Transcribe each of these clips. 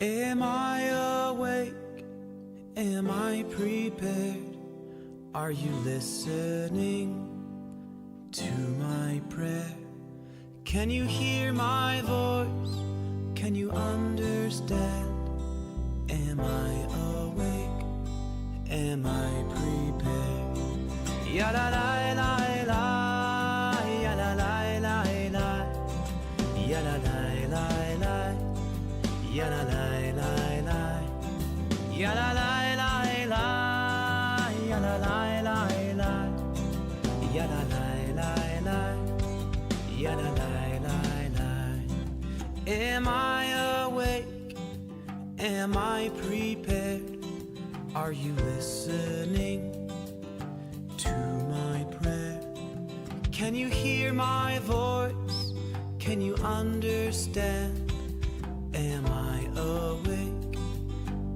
Am I awake? Am I prepared? Are you listening to my prayer? Can you hear my voice? Can you understand? Am I awake? Am I prepared? Ya la la la la, ya la la la la, ya la la la la, ya la la la la, ya la la la la, ya la la la la, ya la la la la, ya la la la la. Am I awake? Am I prepared? Are you listening to my prayer? Can you hear my voice? Can you understand? Am I awake?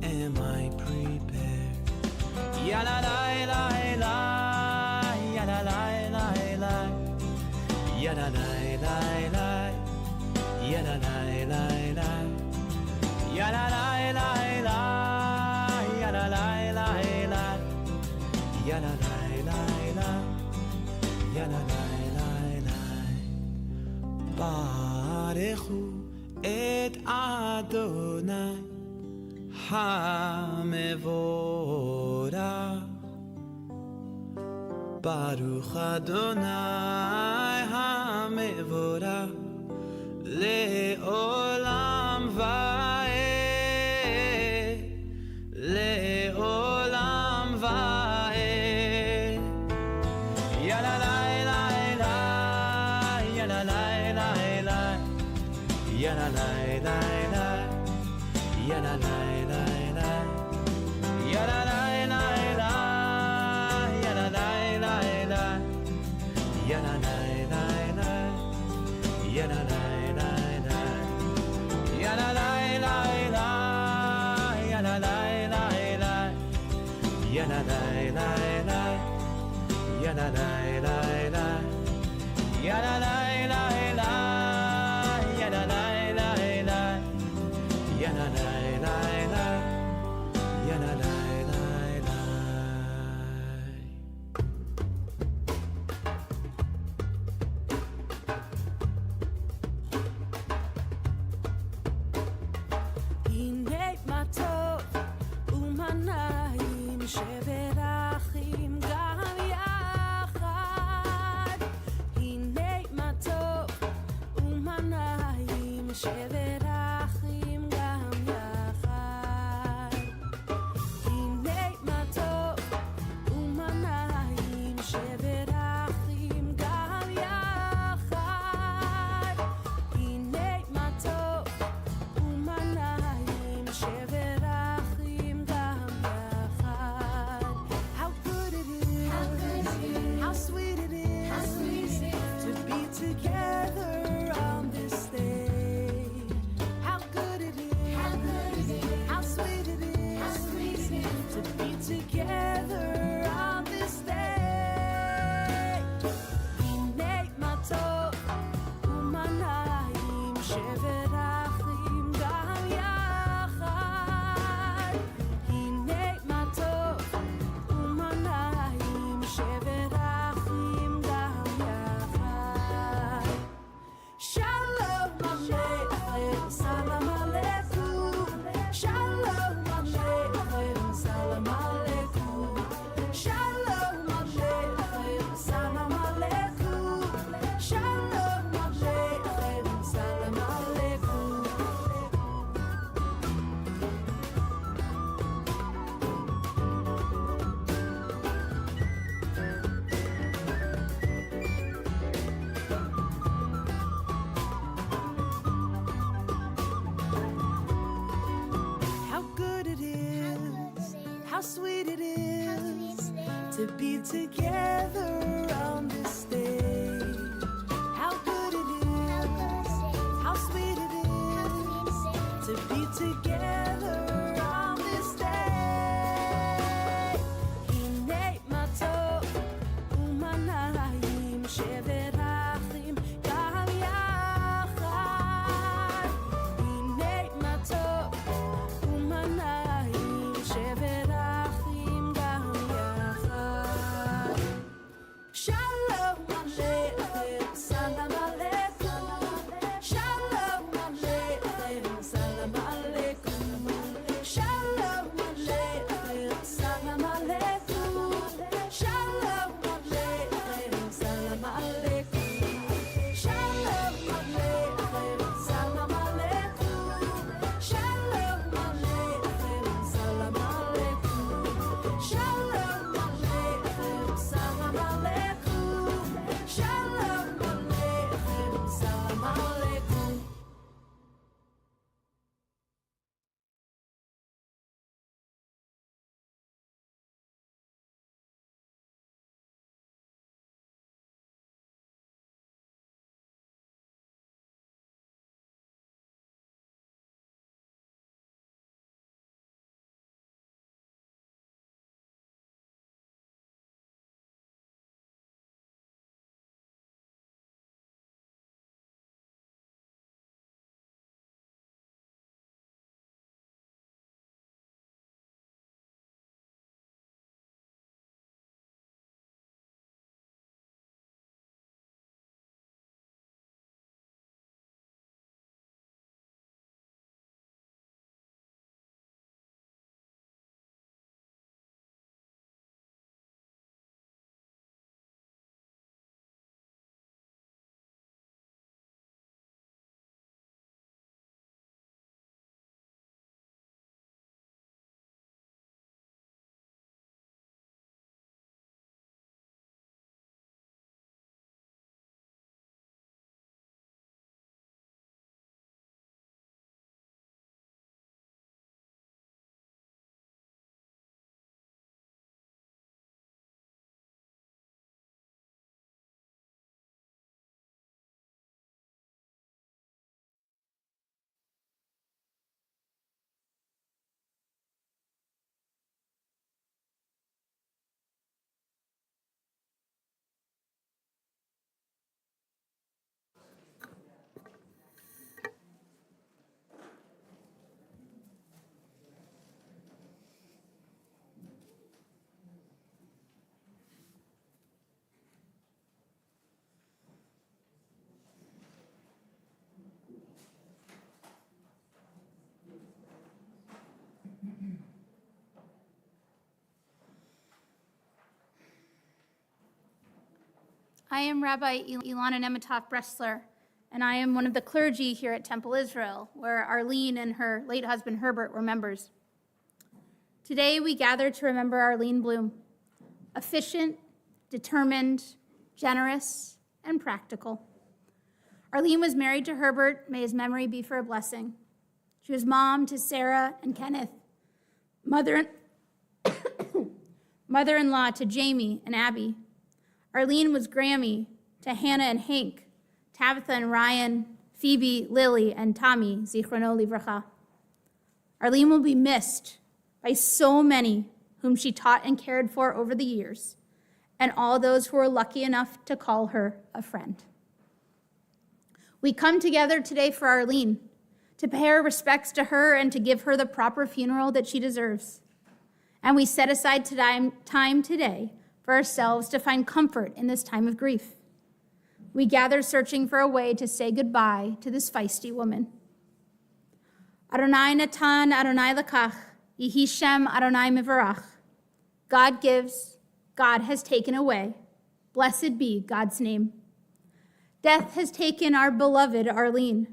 Am I prepared? Ya la la la la, ya la la la la, ya la la la la, ya la la la la, ya la la la la, ya la la la la, ya la la la la, ya la la la la. Barechu et Adonai HaMevorach. Baruch Adonai HaMevorach Le'olam va'ed, Le'olam va'ed. Ya la la la la, ya la la la la, ya la la la la, ya la la la la, ya la la la la, ya la la la la, ya la la la la, ya la la la la, ya la la la la, ya la la la la, ya la la la la, ya la la la la, ya la la la la, ya la la la la, ya la la la la, ya la la la la. הנה מה טוב ומנעים שברחים גם יחד. הנה מה טוב ומנעים שברחים גם יחד. הנה מה טוב ומנעים שברחים גם יחד. הנה מה טוב ומנעים שברחים גם יחד. How good it is, how sweet it is, to be together on this day. How good it is, how sweet it is, to be together on this day. הנה מה טוב ומנעים שברחים גם יחד. הנה מה טוב ומנעים שברחים גם יחד. שלום עליכם, סלאם עליכום. שלום עליכם, סלאם עליכום. שלום עליכם, סלאם עליכום. שלום עליכם, סלאם עליכום. How good it is, how sweet it is, to be together on this day. How good it is, how sweet it is, to be together on this day. הנה מה טוב ומנעים שברחים גם יחד. הנה מה טוב I am Rabbi Ilana Nemitov Bressler, and I am one of the clergy here at Temple Israel, where Arlene and her late husband Herbert were members. Today we gather to remember Arlene Bloom, efficient, determined, generous, and practical. Arlene was married to Herbert. May his memory be for a blessing. She was mom to Sarah and Kenneth, mother-in-law to Jamie and Abby. Arlene was Grammy to Hannah and Hank, Tabitha and Ryan, Phoebe, Lily, and Tommy, Zichrono Livracha. Arlene will be missed by so many whom she taught and cared for over the years, and all those who were lucky enough to call her a friend. We come together today for Arlene, to pay our respects to her and to give her the proper funeral that she deserves. And we set aside time today for ourselves to find comfort in this time of grief. We gather searching for a way to say goodbye to this feisty woman. Adonai natan, Adonai lakach, Yehi Shem Adonai mivarach. God gives, God has taken away. Blessed be God's name. Death has taken our beloved Arlene.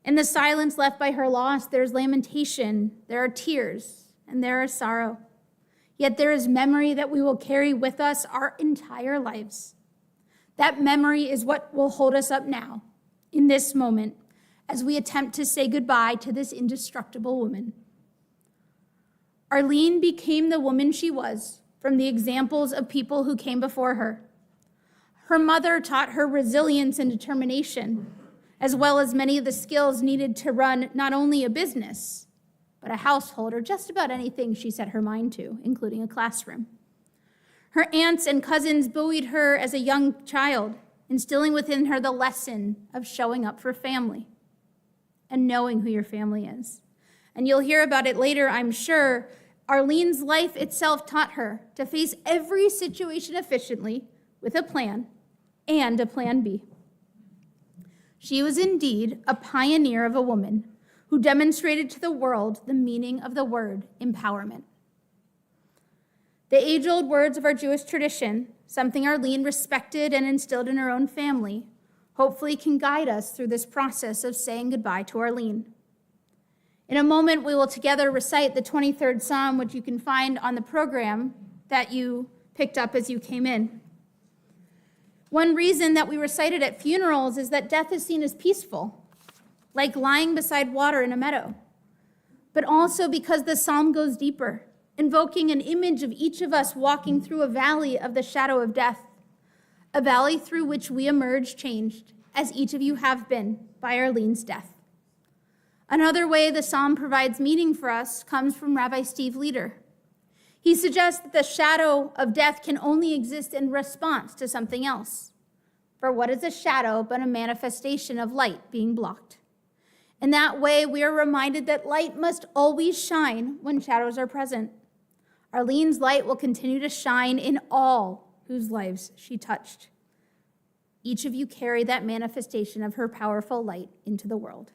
In the silence left by her loss, there's lamentation, there are tears, and there is sorrow. Yet there is memory that we will carry with us our entire lives. That memory is what will hold us up now, in this moment, as we attempt to say goodbye to this indestructible woman. Arlene became the woman she was from the examples of people who came before her. Her mother taught her resilience and determination, as well as many of the skills needed to run not only a business, but a household, or just about anything she set her mind to, including a classroom. Her aunts and cousins buoyed her as a young child, instilling within her the lesson of showing up for family and knowing who your family is. And you'll hear about it later, I'm sure. Arlene's life itself taught her to face every situation efficiently with a plan and a plan B. She was indeed a pioneer of a woman who demonstrated to the world the meaning of the word empowerment. The age-old words of our Jewish tradition, something Arlene respected and instilled in her own family, hopefully can guide us through this process of saying goodbye to Arlene. In a moment, we will together recite the 23rd Psalm, which you can find on the program that you picked up as you came in. One reason that we recite it at funerals is that death is seen as peaceful, like lying beside water in a meadow, but also because the psalm goes deeper, invoking an image of each of us walking through a valley of the shadow of death, a valley through which we emerge changed, as each of you have been by Arlene's death. Another way the psalm provides meaning for us comes from Rabbi Steve Leder. He suggests that the shadow of death can only exist in response to something else. For what is a shadow but a manifestation of light being blocked? In that way, we are reminded that light must always shine when shadows are present. Arlene's light will continue to shine in all whose lives she touched. Each of you carry that manifestation of her powerful light into the world.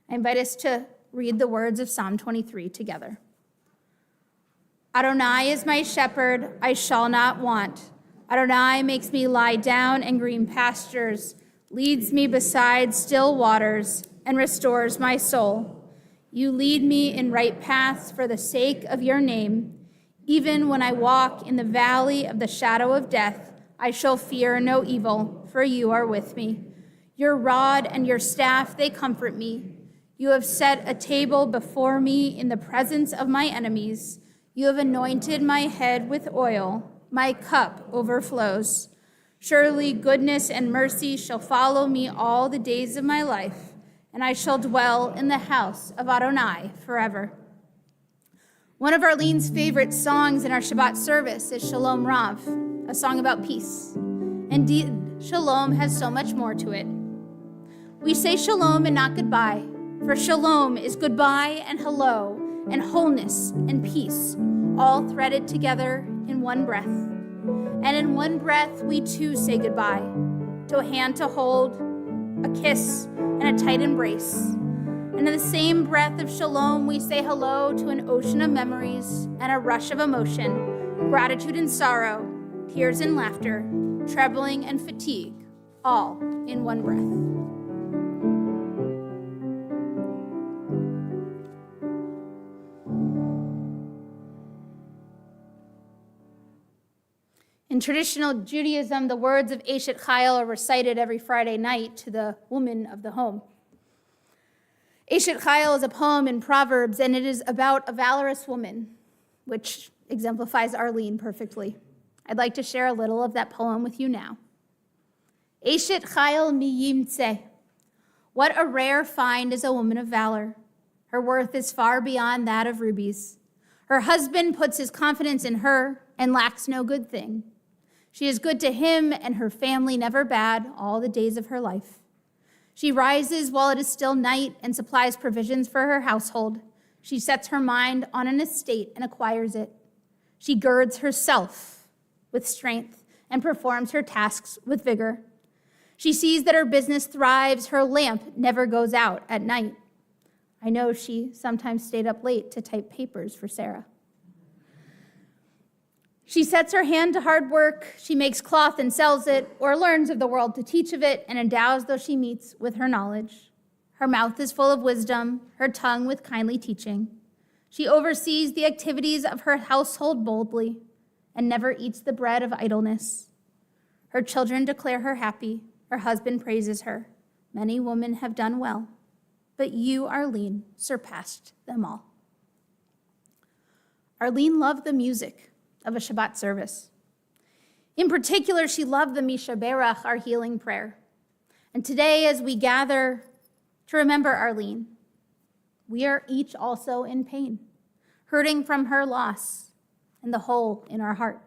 I invite us to read the words of Psalm 23 together. Adonai is my shepherd, I shall not want. Adonai makes me lie down in green pastures, leads me beside still waters, and restores my soul. You lead me in right paths for the sake of your name. Even when I walk in the valley of the shadow of death, I shall fear no evil, for you are with me. Your rod and your staff, they comfort me. You have set a table before me in the presence of my enemies. You have anointed my head with oil. My cup overflows. Surely goodness and mercy shall follow me all the days of my life, and I shall dwell in the house of Adonai forever. One of Arlene's favorite songs in our Shabbat service is Shalom Rav, a song about peace. Indeed, shalom has so much more to it. We say shalom and not goodbye, for shalom is goodbye and hello and wholeness and peace, all threaded together in one breath. And in one breath, we too say goodbye to a hand to hold, a kiss, and a tight embrace. And in the same breath of shalom, we say hello to an ocean of memories and a rush of emotion, gratitude and sorrow, tears and laughter, trebling, and fatigue, all in one breath. In traditional Judaism, the words of Eshet Chayil are recited every Friday night to the woman of the home. Eshet Chayil is a poem in Proverbs, and it is about a valorous woman, which exemplifies Arlene perfectly. I'd like to share a little of that poem with you now. Eshet Chayil mi yimtze. What a rare find is a woman of valor. Her worth is far beyond that of rubies. Her husband puts his confidence in her and lacks no good thing. She is good to him and her family, never bad, all the days of her life. She rises while it is still night and supplies provisions for her household. She sets her mind on an estate and acquires it. She girds herself with strength and performs her tasks with vigor. She sees that her business thrives. Her lamp never goes out at night. I know she sometimes stayed up late to type papers for Sarah. She sets her hand to hard work. She makes cloth and sells it, or learns of the world to teach of it, and endows those she meets with her knowledge. Her mouth is full of wisdom, her tongue with kindly teaching. She oversees the activities of her household boldly, and never eats the bread of idleness. Her children declare her happy. Her husband praises her. Many women have done well, but you, Arlene, surpassed them all. Arlene loved the music of a Shabbat service. In particular, she loved the Mishaberach, our healing prayer. And today, as we gather to remember Arlene, we are each also in pain, hurting from her loss and the hole in our heart.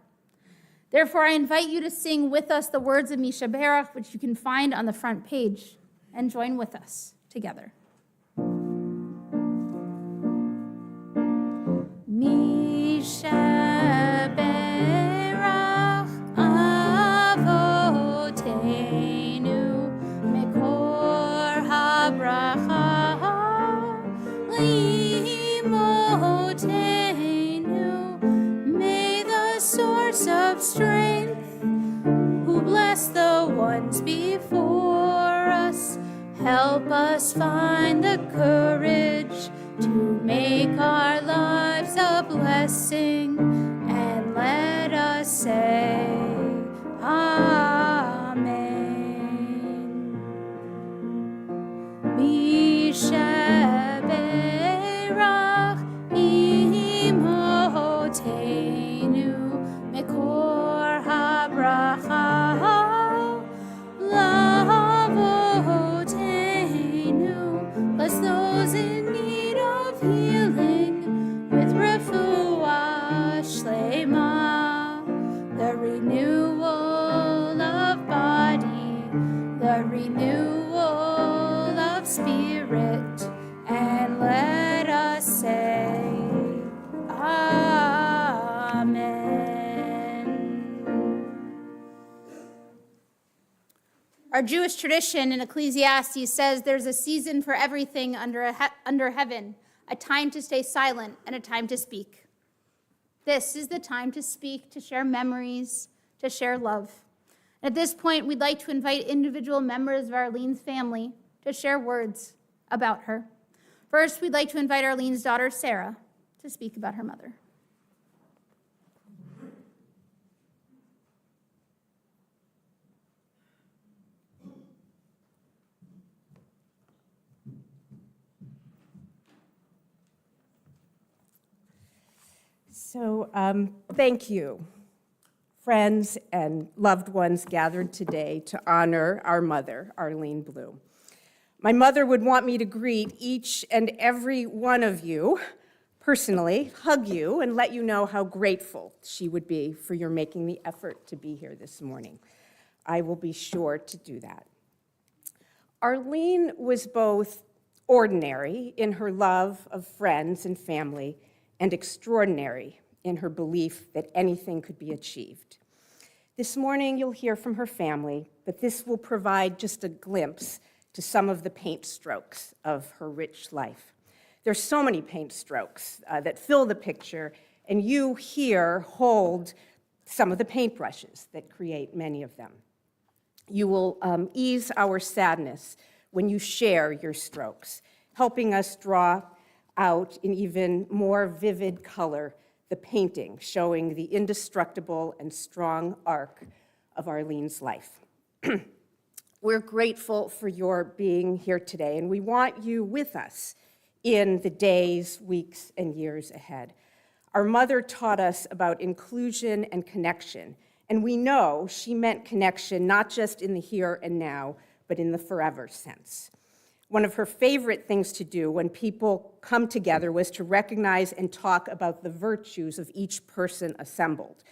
Therefore, I invite you to sing with us the words of Mishaberach, which you can find on the front page, and join with us together. Of strength, who bless the ones before us, help us find the courage to make our lives a blessing, and let us say Amen. Mishaberach imotenu Mekor habracha lavotenu. Bless those in need of healing with refuah shlema, the renewal of body, the renewal of spirit, and let us say Amen. Our Jewish tradition in Ecclesiastes says there's a season for everything under heaven, a time to stay silent and a time to speak. This is the time to speak, to share memories, to share love. At this point, we'd like to invite individual members of Arlene's family to share words about her. First, we'd like to invite Arlene's daughter, Sarah, to speak about her mother. So thank you, friends and loved ones gathered today to honor our mother, Arlene Bloom. My mother would want me to greet each and every one of you personally, hug you, and let you know how grateful she would be for your making the effort to be here this morning. I will be sure to do that. Arlene was both ordinary in her love of friends and family and extraordinary in her belief that anything could be achieved. This morning, you'll hear from her family, but this will provide just a glimpse to some of the paint strokes of her rich life. There's so many paint strokes that fill the picture, and you here hold some of the paintbrushes that create many of them. You will ease our sadness when you share your strokes, helping us draw out in even more vivid color the painting showing the indestructible and strong arc of Arlene's life. We're grateful for your being here today, and we want you with us in the days, weeks, and years ahead. Our mother taught us about inclusion and connection, and we know she meant connection not just in the here and now, but in the forever sense. One of her favorite things to do when people come together was to recognize and talk about the virtues of each person assembled.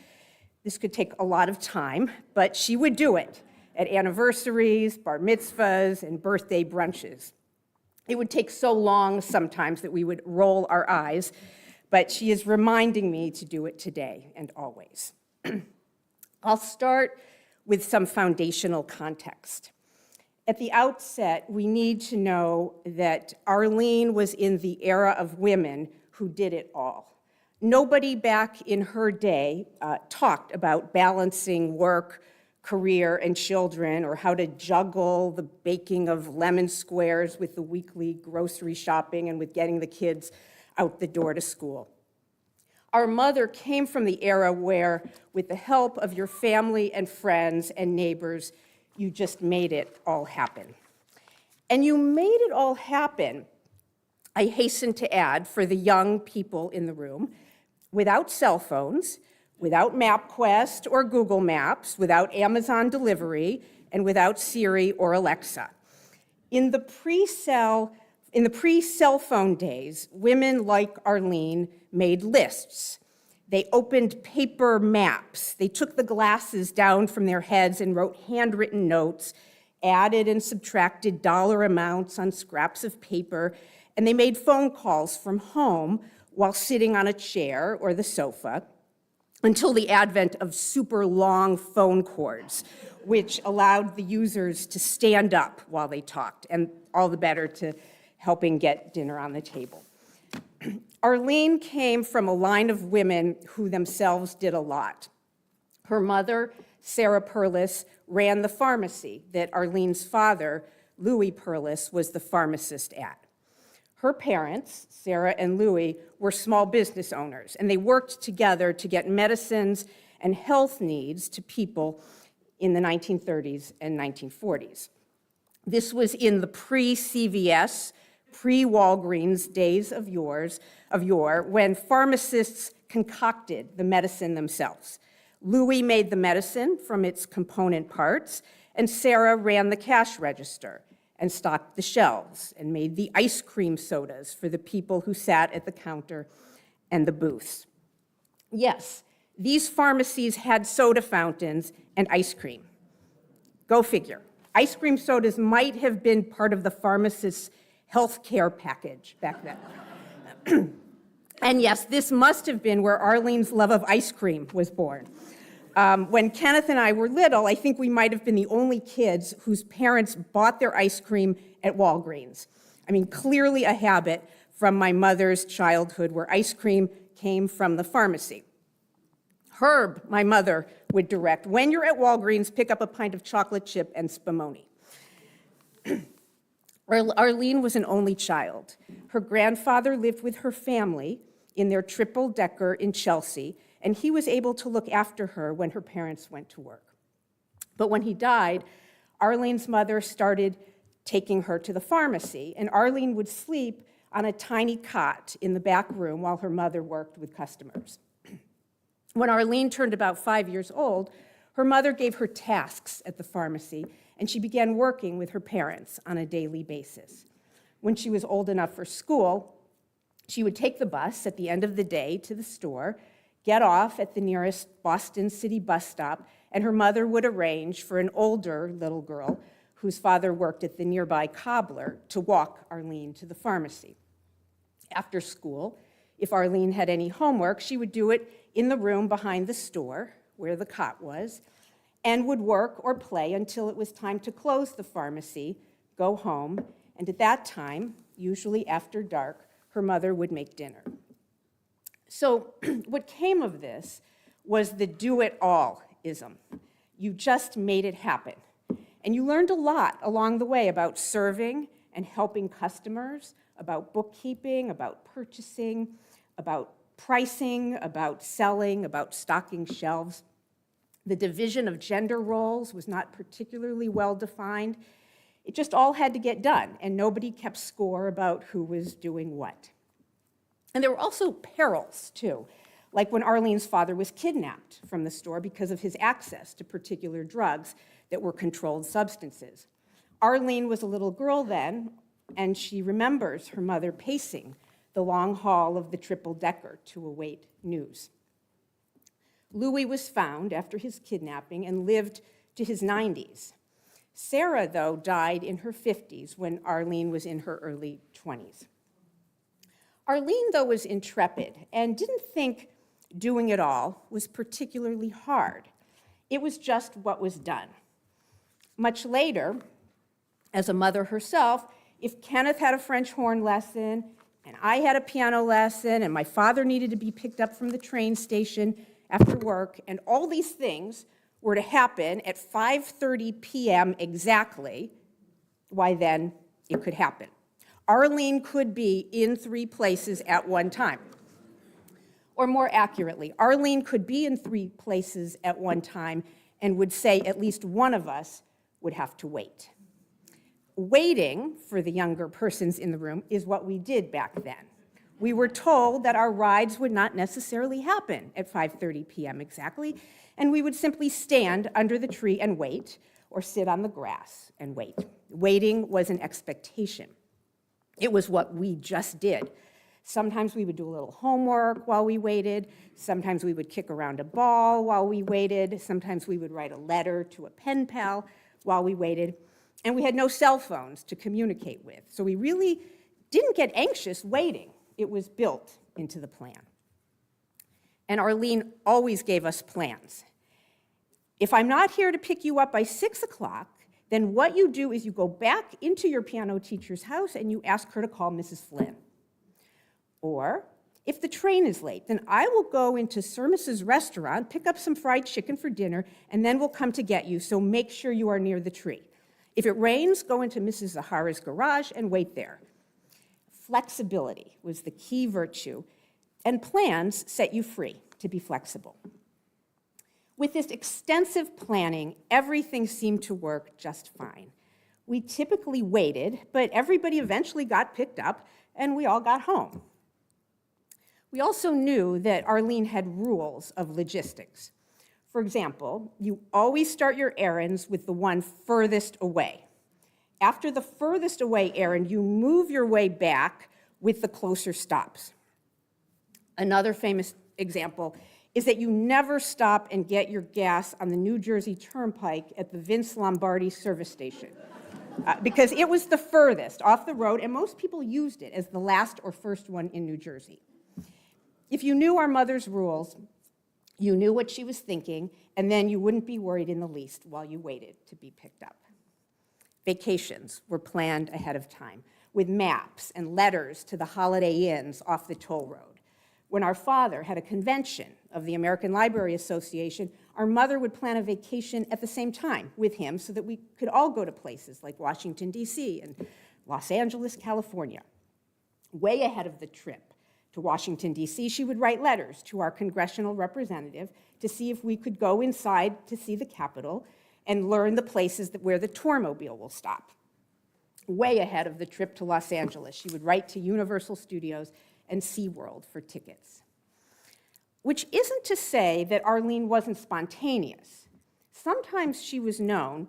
This could take a lot of time, but she would do it at anniversaries, bar mitzvahs, and birthday brunches. It would take so long sometimes that we would roll our eyes, but she is reminding me to do it today and always. I'll start with some foundational context. At the outset, we need to know that Arlene was in the era of women who did it all. Nobody back in her day talked about balancing work, career, and children, or how to juggle the baking of lemon squares with the weekly grocery shopping and with getting the kids out the door to school. Our mother came from the era where, with the help of your family and friends and neighbors, you just made it all happen. And you made it all happen, I hasten to add, for the young people in the room, without cell phones, without MapQuest or Google Maps, without Amazon delivery, and without Siri or Alexa. In the pre-cell phone days, women like Arlene made lists. They opened paper maps. They took the glasses down from their heads and wrote handwritten notes, added and subtracted dollar amounts on scraps of paper, and they made phone calls from home while sitting on a chair or the sofa until the advent of super long phone cords, which allowed the users to stand up while they talked, and all the better to helping get dinner on the table. Arlene came from a line of women who themselves did a lot. Her mother, Sarah Perlis, ran the pharmacy that Arlene's father, Louis Perlis, was the pharmacist at. Her parents, Sarah and Louis, were small business owners, and they worked together to get medicines and health needs to people in the 1930s and 1940s. This was in the pre-CVS, pre-Walgreens days of yore, when pharmacists concocted the medicine themselves. Louis made the medicine from its component parts, and Sarah ran the cash register and stocked the shelves and made the ice cream sodas for the people who sat at the counter and the booths. Yes, these pharmacies had soda fountains and ice cream. Go figure. Ice cream sodas might have been part of the pharmacist's health care package back then. And yes, this must have been where Arlene's love of ice cream was born. When Kenneth and I were little, I think we might have been the only kids whose parents bought their ice cream at Walgreens. I mean, clearly a habit from my mother's childhood where ice cream came from the pharmacy. Herb, my mother, would direct, when you're at Walgreens, pick up a pint of chocolate chip and spumoni. Arlene was an only child. Her grandfather lived with her family in their triple-decker in Chelsea, and he was able to look after her when her parents went to work. But when he died, Arlene's mother started taking her to the pharmacy, and Arlene would sleep on a tiny cot in the back room while her mother worked with customers. When Arlene turned about 5 years old, her mother gave her tasks at the pharmacy, and she began working with her parents on a daily basis. When she was old enough for school, she would take the bus at the end of the day to the store, get off at the nearest Boston City bus stop, and her mother would arrange for an older little girl whose father worked at the nearby cobbler to walk Arlene to the pharmacy. After school, if Arlene had any homework, she would do it in the room behind the store where the cot was, and would work or play until it was time to close the pharmacy, go home, and at that time, usually after dark, her mother would make dinner. So what came of this was the do-it-all-ism. You just made it happen. And you learned a lot along the way about serving and helping customers, about bookkeeping, about purchasing, about pricing, about selling, about stocking shelves. The division of gender roles was not particularly well defined. It just all had to get done, and nobody kept score about who was doing what. And there were also perils, too, like when Arlene's father was kidnapped from the store because of his access to particular drugs that were controlled substances. Arlene was a little girl then, and she remembers her mother pacing the long hall of the triple-decker to await news. Louis was found after his kidnapping and lived to his 90s. Sarah, though, died in her 50s when Arlene was in her early 20s. Arlene, though, was intrepid and didn't think doing it all was particularly hard. It was just what was done. Much later, as a mother herself, if Kenneth had a French horn lesson, and I had a piano lesson, and my father needed to be picked up from the train station after work, and all these things were to happen at 5:30 p.m. exactly, why then it could happen. Arlene could be in 3 places at one time. Or more accurately, Arlene could be in 3 places at one time and would say at least one of us would have to wait. Waiting, for the younger persons in the room, is what we did back then. We were told that our rides would not necessarily happen at 5:30 p.m. exactly, and we would simply stand under the tree and wait, or sit on the grass and wait. Waiting was an expectation. It was what we just did. Sometimes we would do a little homework while we waited. Sometimes we would kick around a ball while we waited. Sometimes we would write a letter to a pen pal while we waited. And we had no cell phones to communicate with. So we really didn't get anxious waiting. It was built into the plan. And Arlene always gave us plans. If I'm not here to pick you up by 6 o'clock, then what you do is you go back into your piano teacher's house and you ask her to call Mrs. Flynn. Or, if the train is late, then I will go into Surmis's restaurant, pick up some fried chicken for dinner, and then we'll come to get you, so make sure you are near the tree. If it rains, go into Mrs. Zahara's garage and wait there. Flexibility was the key virtue, and plans set you free to be flexible. With this extensive planning, everything seemed to work just fine. We typically waited, but everybody eventually got picked up, and we all got home. We also knew that Arlene had rules of logistics. For example, you always start your errands with the one furthest away. After the furthest away errand, you move your way back with the closer stops. Another famous example is that you never stop and get your gas on the New Jersey Turnpike at the Vince Lombardi service station, because it was the furthest off the road, and most people used it as the last or first one in New Jersey. If you knew our mother's rules, you knew what she was thinking, and then you wouldn't be worried in the least while you waited to be picked up. Vacations were planned ahead of time, with maps and letters to the Holiday Inns off the toll road. When our father had a convention of the American Library Association, our mother would plan a vacation at the same time with him so that we could all go to places like Washington, D.C. and Los Angeles, California. Way ahead of the trip to Washington, D.C., she would write letters to our congressional representative to see if we could go inside to see the Capitol and learn the places where the tourmobile will stop. Way ahead of the trip to Los Angeles, she would write to Universal Studios and SeaWorld for tickets. Which isn't to say that Arlene wasn't spontaneous. Sometimes she was known,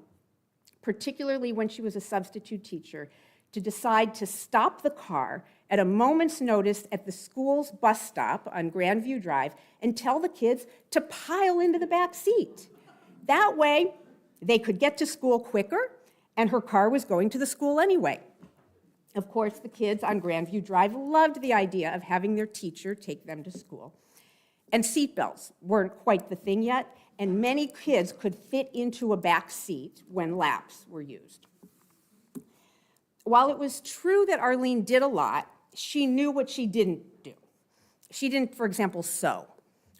particularly when she was a substitute teacher, to decide to stop the car at a moment's notice at the school's bus stop on Grandview Drive and tell the kids to pile into the back seat. That way, they could get to school quicker, and her car was going to the school anyway. Of course, the kids on Grandview Drive loved the idea of having their teacher take them to school. And seatbelts weren't quite the thing yet, and many kids could fit into a back seat when laps were used. While it was true that Arlene did a lot, she knew what she didn't do. She didn't, for example, sew.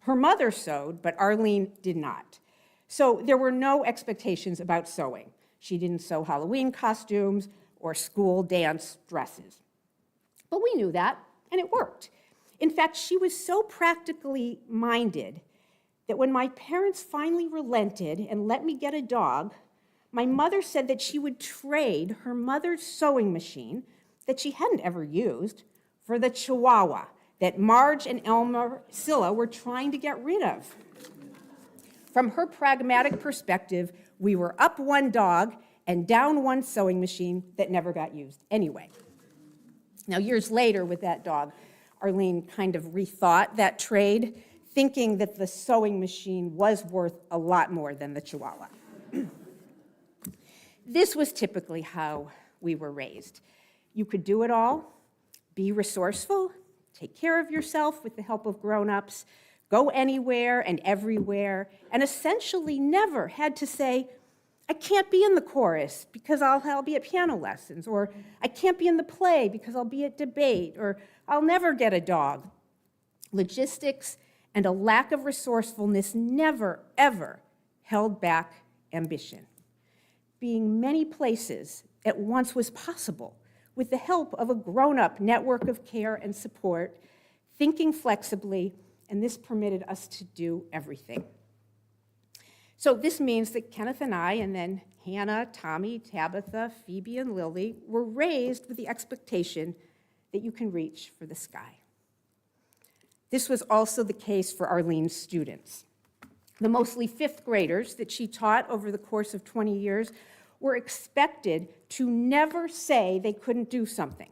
Her mother sewed, but Arlene did not. So there were no expectations about sewing. She didn't sew Halloween costumes or school dance dresses. But we knew that, and it worked. In fact, she was so practically minded that when my parents finally relented and let me get a dog, my mother said that she would trade her mother's sewing machine that she hadn't ever used for the Chihuahua that Marge and Elmer Scylla were trying to get rid of. From her pragmatic perspective, we were up one dog and down one sewing machine that never got used anyway. Now, years later with that dog, Arlene kind of rethought that trade, thinking that the sewing machine was worth a lot more than the Chihuahua. This was typically how we were raised. You could do it all, be resourceful, take care of yourself with the help of grown-ups, go anywhere and everywhere, and essentially never had to say, I can't be in the chorus because I'll be at piano lessons, or I can't be in the play because I'll be at debate, or I'll never get a dog. Logistics and a lack of resourcefulness never, ever held back ambition. Being many places at once was possible with the help of a grown-up network of care and support, thinking flexibly, and this permitted us to do everything. So this means that Kenneth and I, and then Hannah, Tommy, Tabitha, Phoebe, and Lily, were raised with the expectation that you can reach for the sky. This was also the case for Arlene's students. The mostly fifth graders that she taught over the course of 20 years were expected to never say they couldn't do something.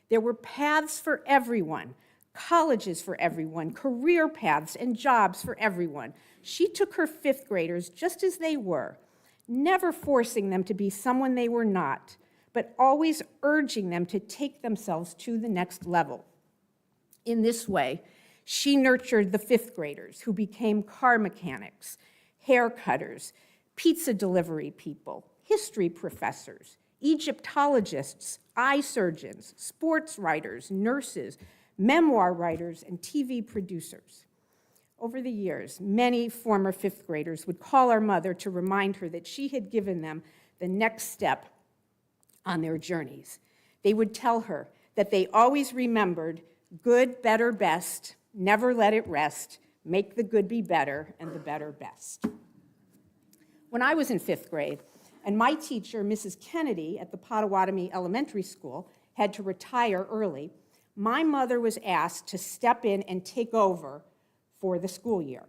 There were paths for everyone, colleges for everyone, career paths and jobs for everyone. She took her fifth graders just as they were, never forcing them to be someone they were not, but always urging them to take themselves to the next level. In this way, she nurtured the fifth graders who became car mechanics, hair cutters, pizza delivery people, history professors, Egyptologists, eye surgeons, sports writers, nurses, memoir writers, and TV producers. Over the years, many former fifth graders would call our mother to remind her that she had given them the next step on their journeys. They would tell her that they always remembered good, better, best, never let it rest, make the good be better, and the better best. When I was in fifth grade, and my teacher, Mrs. Kennedy, at the Potawatomi Elementary School, had to retire early, my mother was asked to step in and take over for the school year.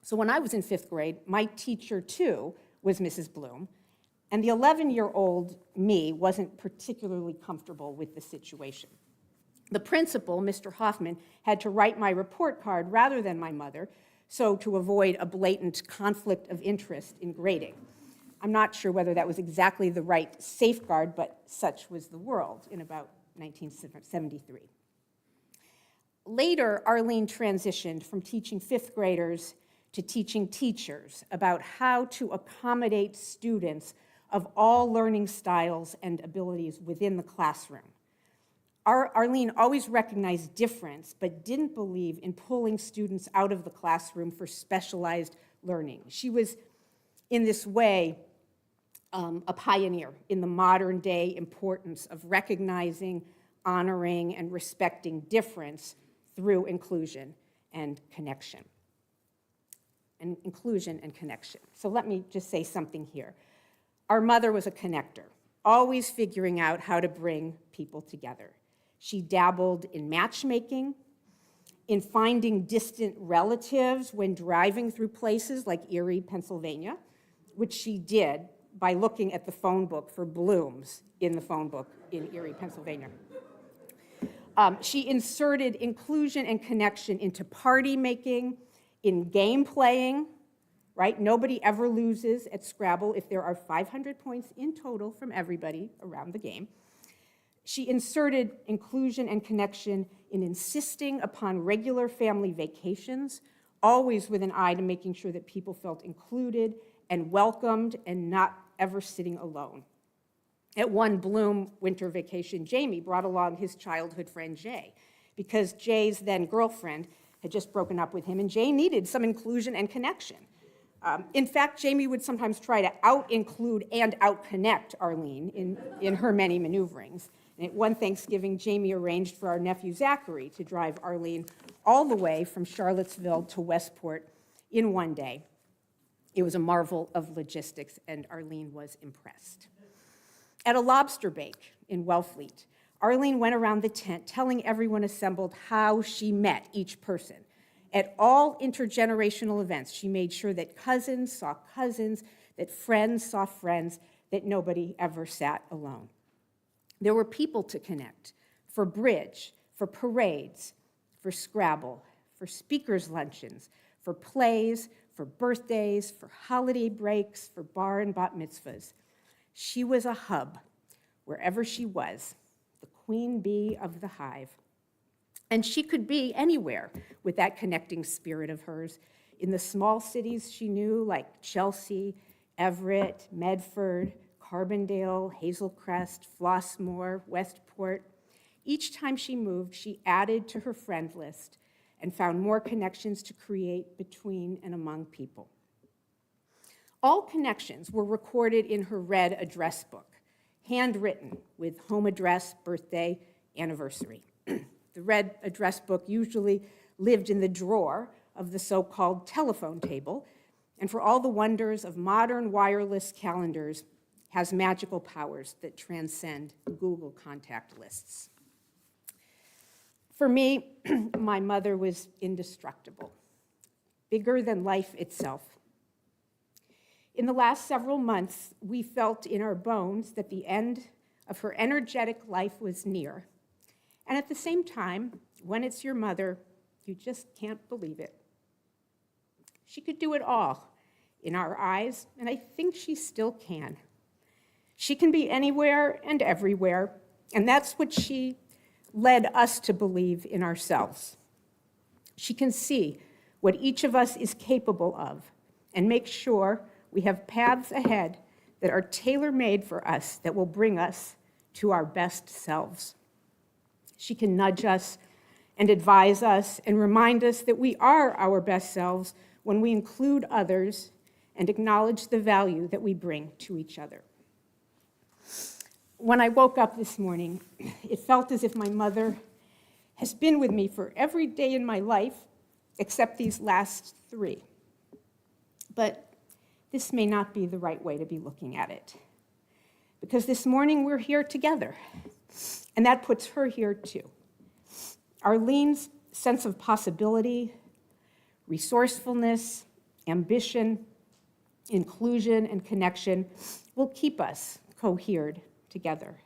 So when I was in fifth grade, my teacher, too, was Mrs. Bloom, and the 11-year-old me wasn't particularly comfortable with the situation. The principal, Mr. Hoffman, had to write my report card rather than my mother, so to avoid a blatant conflict of interest in grading. I'm not sure whether that was exactly the right safeguard, but such was the world in about 1973. Later, Arlene transitioned from teaching fifth graders to teaching teachers about how to accommodate students of all learning styles and abilities within the classroom. Arlene always recognized difference, but didn't believe in pulling students out of the classroom for specialized learning. She was, in this way, a pioneer in the modern day importance of recognizing, honoring, and respecting difference through inclusion and connection. So let me just say something here. Our mother was a connector, always figuring out how to bring people together. She dabbled in matchmaking, in finding distant relatives when driving through places like Erie, Pennsylvania, which she did by looking at the phone book for Blooms in the phone book in Erie, Pennsylvania. She inserted inclusion and connection into party making, in game playing, right? Nobody ever loses at Scrabble if there are 500 points in total from everybody around the game. She inserted inclusion and connection in insisting upon regular family vacations, always with an eye to making sure that people felt included and welcomed and not ever sitting alone. At one Bloom winter vacation, Jamie brought along his childhood friend Jay, because Jay's then girlfriend had just broken up with him, and Jane needed some inclusion and connection. In fact, Jamie would sometimes try to out-include and out-connect Arlene in her many maneuverings. And at one Thanksgiving, Jamie arranged for our nephew Zachary to drive Arlene all the way from Charlottesville to Westport in one day. It was a marvel of logistics, and Arlene was impressed. At a lobster bake in Wellfleet, Arlene went around the tent telling everyone assembled how she met each person. At all intergenerational events, she made sure that cousins saw cousins, that friends saw friends, that nobody ever sat alone. There were people to connect for bridge, for parades, for Scrabble, for speakers' luncheons, for plays, for birthdays, for holiday breaks, for bar and bat mitzvahs. She was a hub wherever she was, the queen bee of the hive. And she could be anywhere with that connecting spirit of hers. In the small cities she knew, like Chelsea, Everett, Medford, Carbondale, Hazelcrest, Flossmoor, Westport. Each time she moved, she added to her friend list and found more connections to create between and among people. All connections were recorded in her red address book, handwritten with home address, birthday, anniversary. The red address book usually lived in the drawer of the so-called telephone table, and for all the wonders of modern wireless calendars, has magical powers that transcend Google contact lists. For me, my mother was indestructible, bigger than life itself. In the last several months, we felt in our bones that the end of her energetic life was near. And at the same time, when it's your mother, you just can't believe it. She could do it all in our eyes, and I think she still can. She can be anywhere and everywhere, and that's what she led us to believe in ourselves. She can see what each of us is capable of and make sure we have paths ahead that are tailor-made for us that will bring us to our best selves. She can nudge us and advise us and remind us that we are our best selves when we include others and acknowledge the value that we bring to each other. When I woke up this morning, it felt as if my mother has been with me for every day in my life except these last 3. But this may not be the right way to be looking at it, because this morning we're here together, and that puts her here too. Arlene's sense of possibility, resourcefulness, ambition, inclusion, and connection will keep us cohered together.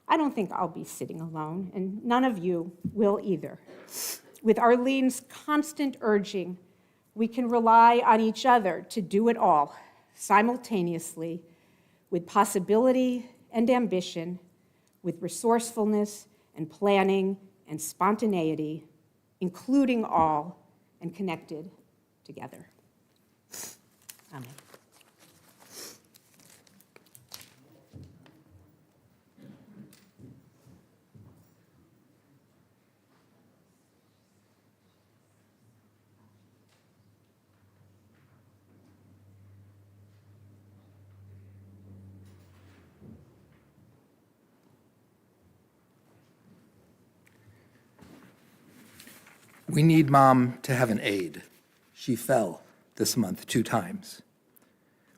I don't think I'll be sitting alone, and none of you will either. With Arlene's constant urging, we can rely on each other to do it all simultaneously, with possibility and ambition, with resourcefulness and planning and spontaneity, including all and connected together. Amen. We need Mom to have an aide. She fell this month 2 times.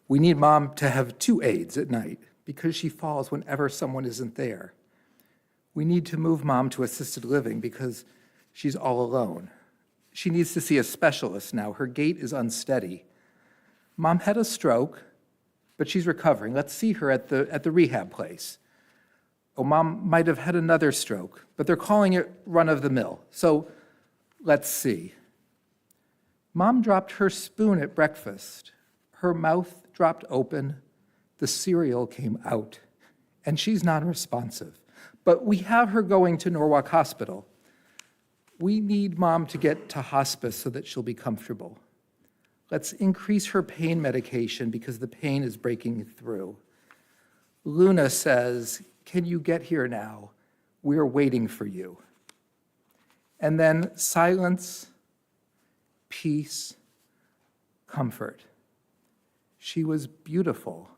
We need Mom to have 2 aides at night because she falls whenever someone isn't there. We need to move Mom to assisted living because she's all alone. She needs to see a specialist now. Her gait is unsteady. Mom had a stroke, but she's recovering. Let's see her at the rehab place. Oh, Mom might have had another stroke, but they're calling it run-of-the-mill. So let's see. Mom dropped her spoon at breakfast. Her mouth dropped open. The cereal came out, and she's non-responsive. But we have her going to Norwalk Hospital. We need Mom to get to hospice so that she'll be comfortable. Let's increase her pain medication because the pain is breaking through. Luna says, "Can you get here now? We're waiting for you." And then silence peace, comfort. She was beautiful.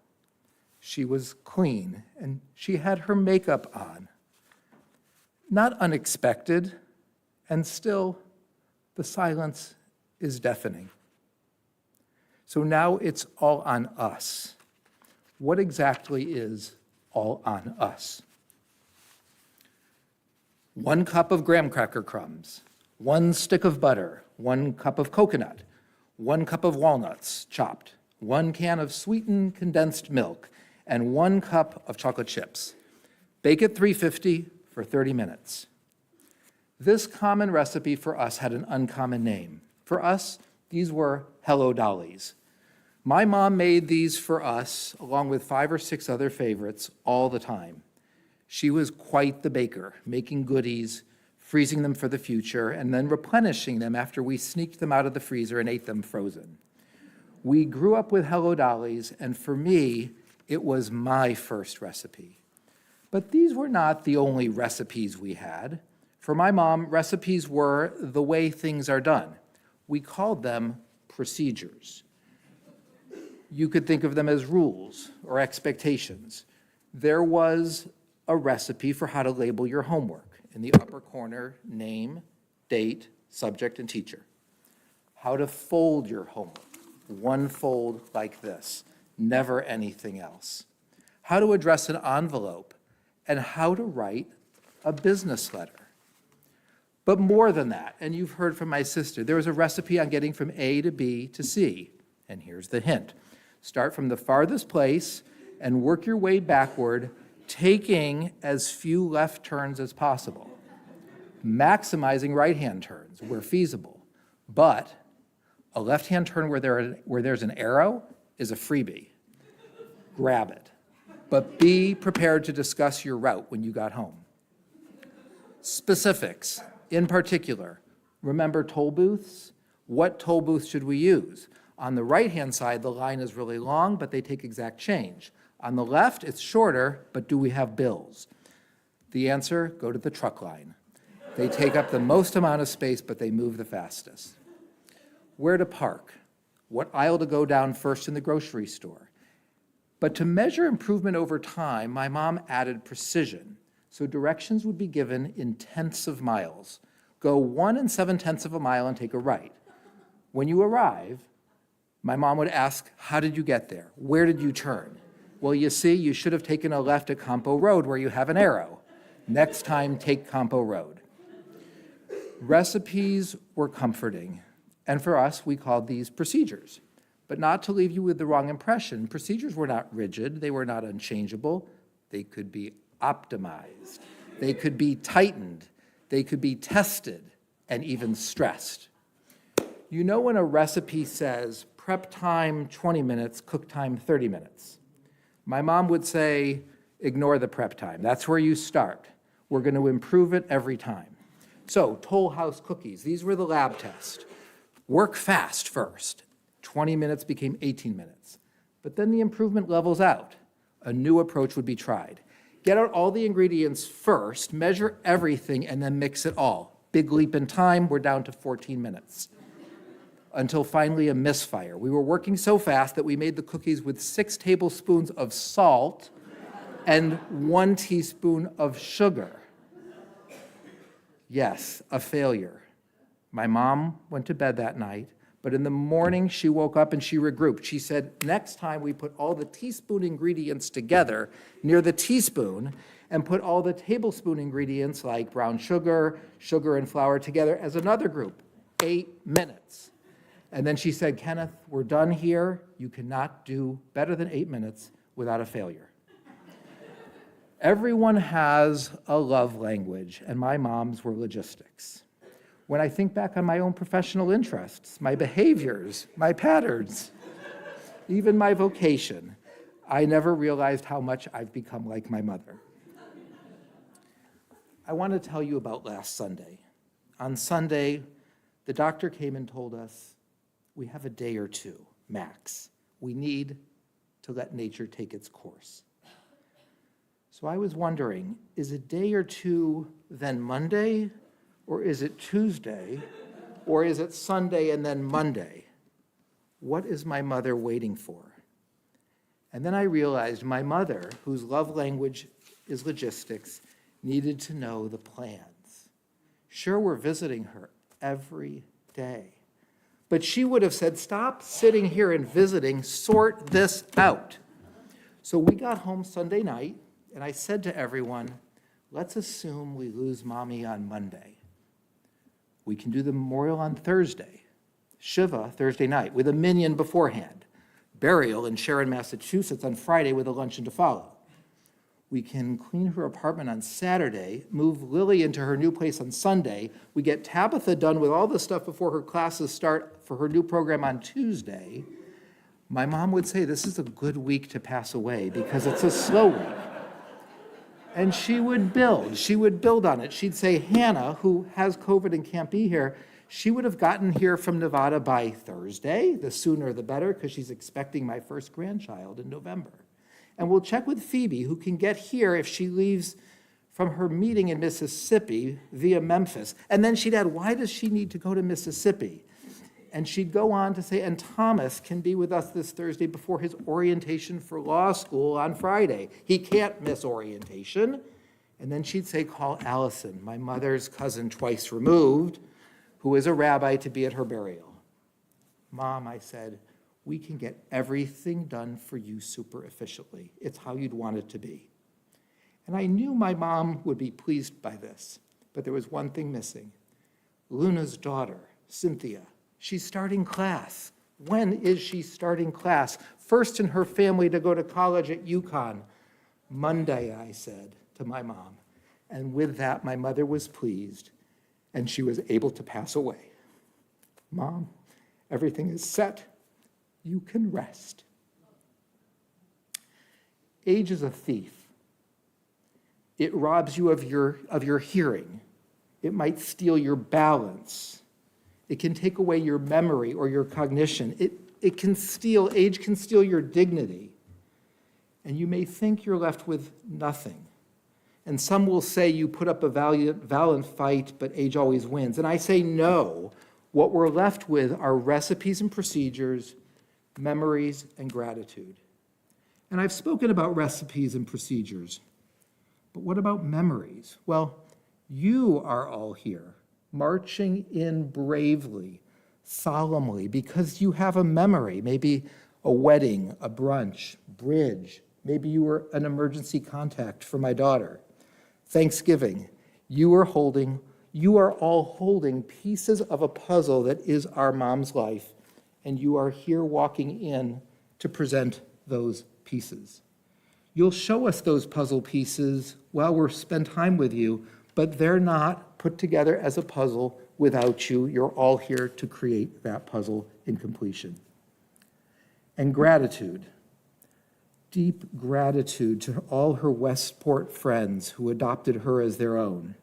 She was clean, and she had her makeup on. Not unexpected, and still the silence is deafening. So now it's all on us. What exactly is all on us? 1 cup of graham cracker crumbs, 1 stick of butter, 1 cup of coconut, 1 cup of walnuts chopped, 1 can of sweetened condensed milk, and 1 cup of chocolate chips. Bake at 350 for 30 minutes. This common recipe for us had an uncommon name. For us, these were Hello Dollies. My mom made these for us, along with 5 or 6 other favorites, all the time. She was quite the baker, making goodies, freezing them for the future, and then replenishing them after we sneaked them out of the freezer and ate them frozen. We grew up with Hello Dollies, and for me, it was my first recipe. But these were not the only recipes we had. For my mom, recipes were the way things are done. We called them procedures. You could think of them as rules or expectations. There was a recipe for how to label your homework. In the upper corner, name, date, subject, and teacher. How to fold your homework. 1 fold like this, never anything else. How to address an envelope, and how to write a business letter. But more than that, and you've heard from my sister, there was a recipe on getting from A to B to C. And here's the hint. Start from the farthest place and work your way backward, taking as few left turns as possible. Maximizing right-hand turns where feasible. But a left-hand turn where there's an arrow is a freebie. Grab it. But be prepared to discuss your route when you got home. Specifics. In particular, remember toll booths? What toll booth should we use? On the right-hand side, the line is really long, but they take exact change. On the left, it's shorter, but do we have bills? The answer, go to the truck line. They take up the most amount of space, but they move the fastest. Where to park? What aisle to go down first in the grocery store? But to measure improvement over time, my mom added precision. So directions would be given in tenths of miles. Go 1 7/10 of a mile and take a right. When you arrive, my mom would ask, how did you get there? Where did you turn? Well, you see, you should have taken a left at Campo Road where you have an arrow. Next time, take Campo Road. Recipes were comforting, and for us, we called these procedures. But not to leave you with the wrong impression, procedures were not rigid, they were not unchangeable, they could be optimized, they could be tightened, they could be tested, and even stressed. You know when a recipe says prep time 20 minutes, cook time 30 minutes? My mom would say, ignore the prep time. That's where you start. We're going to improve it every time. So, Toll House cookies, these were the lab test. Work fast first. 20 minutes became 18 minutes. But then the improvement levels out. A new approach would be tried. Get out all the ingredients first, measure everything, and then mix it all. Big leap in time, we're down to 14 minutes. Until finally a misfire. We were working so fast that we made the cookies with 6 tablespoons of salt and 1 teaspoon of sugar. Yes, a failure. My mom went to bed that night, but in the morning she woke up and she regrouped. She said, next time we put all the teaspoon ingredients together near the teaspoon and put all the tablespoon ingredients like brown sugar, sugar and flour together as another group. 8 minutes. And then she said, Kenneth, we're done here. You cannot do better than 8 minutes without a failure. Everyone has a love language, and my mom's were logistics. When I think back on my own professional interests, my behaviors, my patterns, even my vocation, I never realized how much I've become like my mother. I want to tell you about last Sunday. On Sunday, the doctor came and told us, we have a day or two, max. We need to let nature take its course. So I was wondering, is a day or two then Monday, or is it Tuesday, Or is it Sunday and then Monday? What is my mother waiting for? And then I realized my mother, whose love language is logistics, needed to know the plans. Sure, we're visiting her every day. But she would have said, stop sitting here and visiting, sort this out. So we got home Sunday night, and I said to everyone, let's assume we lose Mommy on Monday. We can do the memorial on Thursday, Shiva Thursday night, with a minyan beforehand, burial in Sharon, Massachusetts on Friday with a luncheon to follow. We can clean her apartment on Saturday, move Lily into her new place on Sunday. We get Tabitha done with all the stuff before her classes start for her new program on Tuesday. My mom would say, this is a good week to pass away because it's a slow week. And she would build on it. She'd say, Hannah, who has COVID and can't be here, she would have gotten here from Nevada by Thursday, the sooner the better, because she's expecting my first grandchild in November. And we'll check with Phoebe, who can get here if she leaves from her meeting in Mississippi via Memphis. And then she'd add, why does she need to go to Mississippi? And she'd go on to say, and Thomas can be with us this Thursday before his orientation for law school on Friday. He can't miss orientation. And then she'd say, call Allison, my mother's cousin twice removed, who is a rabbi, to be at her burial. Mom, I said, we can get everything done for you super efficiently. It's how you'd want it to be. And I knew my mom would be pleased by this, but there was one thing missing. Luna's daughter, Cynthia, she's starting class. When is she starting class? First in her family to go to college at UConn. Monday, I said to my mom. And with that, my mother was pleased, and she was able to pass away. Mom, everything is set. You can rest. Age is a thief. It robs you of your hearing. It might steal your balance. It can take away your memory or your cognition. Age can steal your dignity. And you may think you're left with nothing. And some will say you put up a valiant fight, but age always wins. And I say no. What we're left with are recipes and procedures, memories and gratitude. And I've spoken about recipes and procedures, but what about memories? Well, you are all here, marching in bravely, solemnly, because you have a memory, maybe a wedding, a brunch, bridge, maybe you were an emergency contact for my daughter. Thanksgiving, you are all holding pieces of a puzzle that is our mom's life, and you are here walking in to present those pieces. You'll show us those puzzle pieces while we spend time with you, but they're not put together as a puzzle without you. You're all here to create that puzzle in completion. And gratitude, deep gratitude to all her Westport friends who adopted her as their own.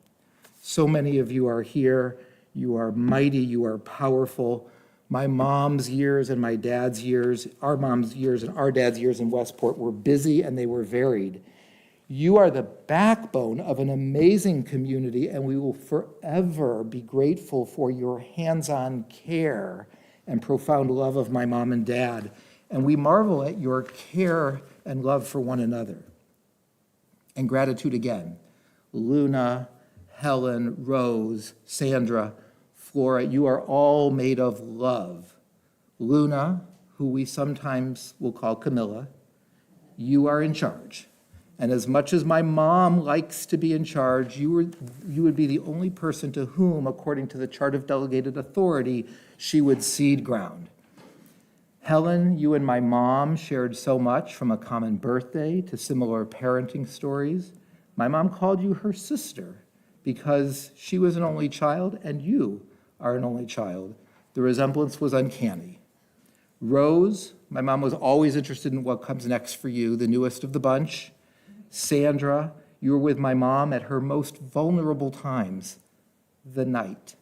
So many of you are here. You are mighty. You are powerful. My mom's years and my dad's years, our mom's years and our dad's years in Westport were busy and they were varied. You are the backbone of an amazing community, and we will forever be grateful for your hands-on care and profound love of my mom and dad. And we marvel at your care and love for one another. And gratitude again. Luna, Helen, Rose, Sandra, Flora, you are all made of love. Luna, who we sometimes will call Camilla, you are in charge. And as much as my mom likes to be in charge, you would be the only person to whom, according to the chart of delegated authority, she would cede ground. Helen, you and my mom shared so much, from a common birthday to similar parenting stories. My mom called you her sister because she was an only child and you are an only child. The resemblance was uncanny. Rose, my mom was always interested in what comes next for you, the newest of the bunch. Sandra, you were with my mom at her most vulnerable times, the night.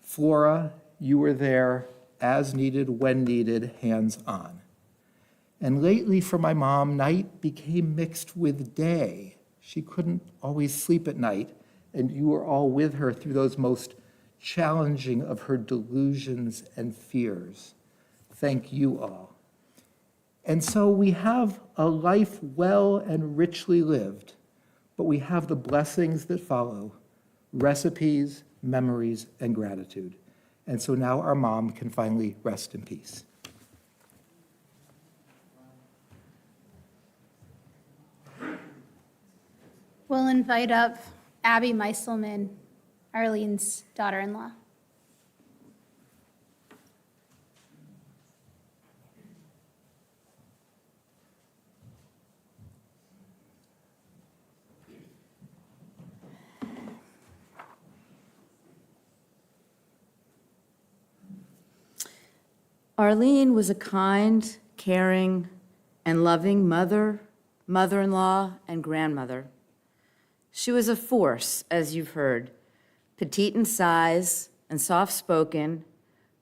Flora, you were there as needed, when needed, hands-on. And lately for my mom, night became mixed with day. She couldn't always sleep at night, and you were all with her through those most challenging of her delusions and fears. Thank you all. And so we have a life well and richly lived, but we have the blessings that follow: recipes, memories, and gratitude. And so now our mom can finally rest in peace. We'll invite up Abby Meiselman, Arlene's daughter-in-law. Arlene was a kind, caring, and loving mother, mother-in-law, and grandmother. She was a force, as you've heard, petite in size and soft-spoken,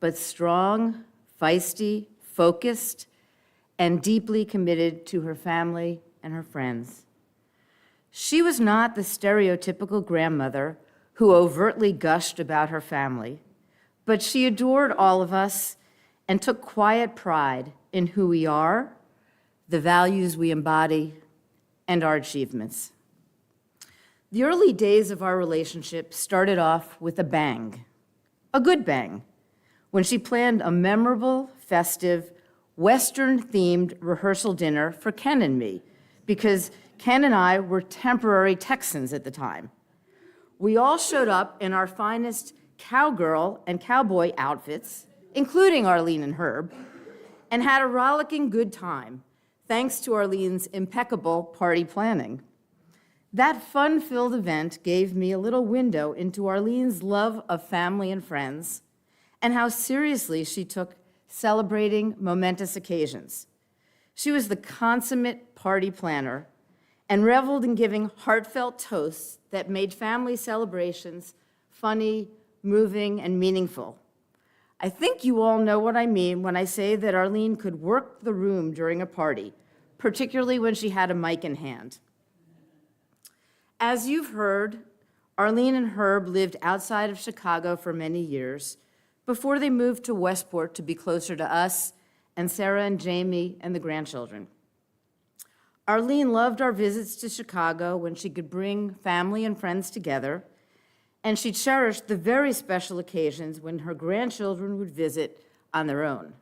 but strong, feisty, focused, and deeply committed to her family and her friends. She was not the stereotypical grandmother who overtly gushed about her family, but she adored all of us and took quiet pride in who we are, the values we embody, and our achievements. The early days of our relationship started off with a bang, a good bang, when she planned a memorable, festive, Western-themed rehearsal dinner for Ken and me, because Ken and I were temporary Texans at the time. We all showed up in our finest cowgirl and cowboy outfits, including Arlene and Herb, and had a rollicking good time, thanks to Arlene's impeccable party planning. That fun-filled event gave me a little window into Arlene's love of family and friends, and how seriously she took celebrating momentous occasions. She was the consummate party planner and reveled in giving heartfelt toasts that made family celebrations funny, moving, and meaningful. I think you all know what I mean when I say that Arlene could work the room during a party, particularly when she had a mic in hand. As you've heard, Arlene and Herb lived outside of Chicago for many years before they moved to Westport to be closer to us and Sarah and Jamie and the grandchildren. Arlene loved our visits to Chicago when she could bring family and friends together, and she cherished the very special occasions when her grandchildren would visit on their own.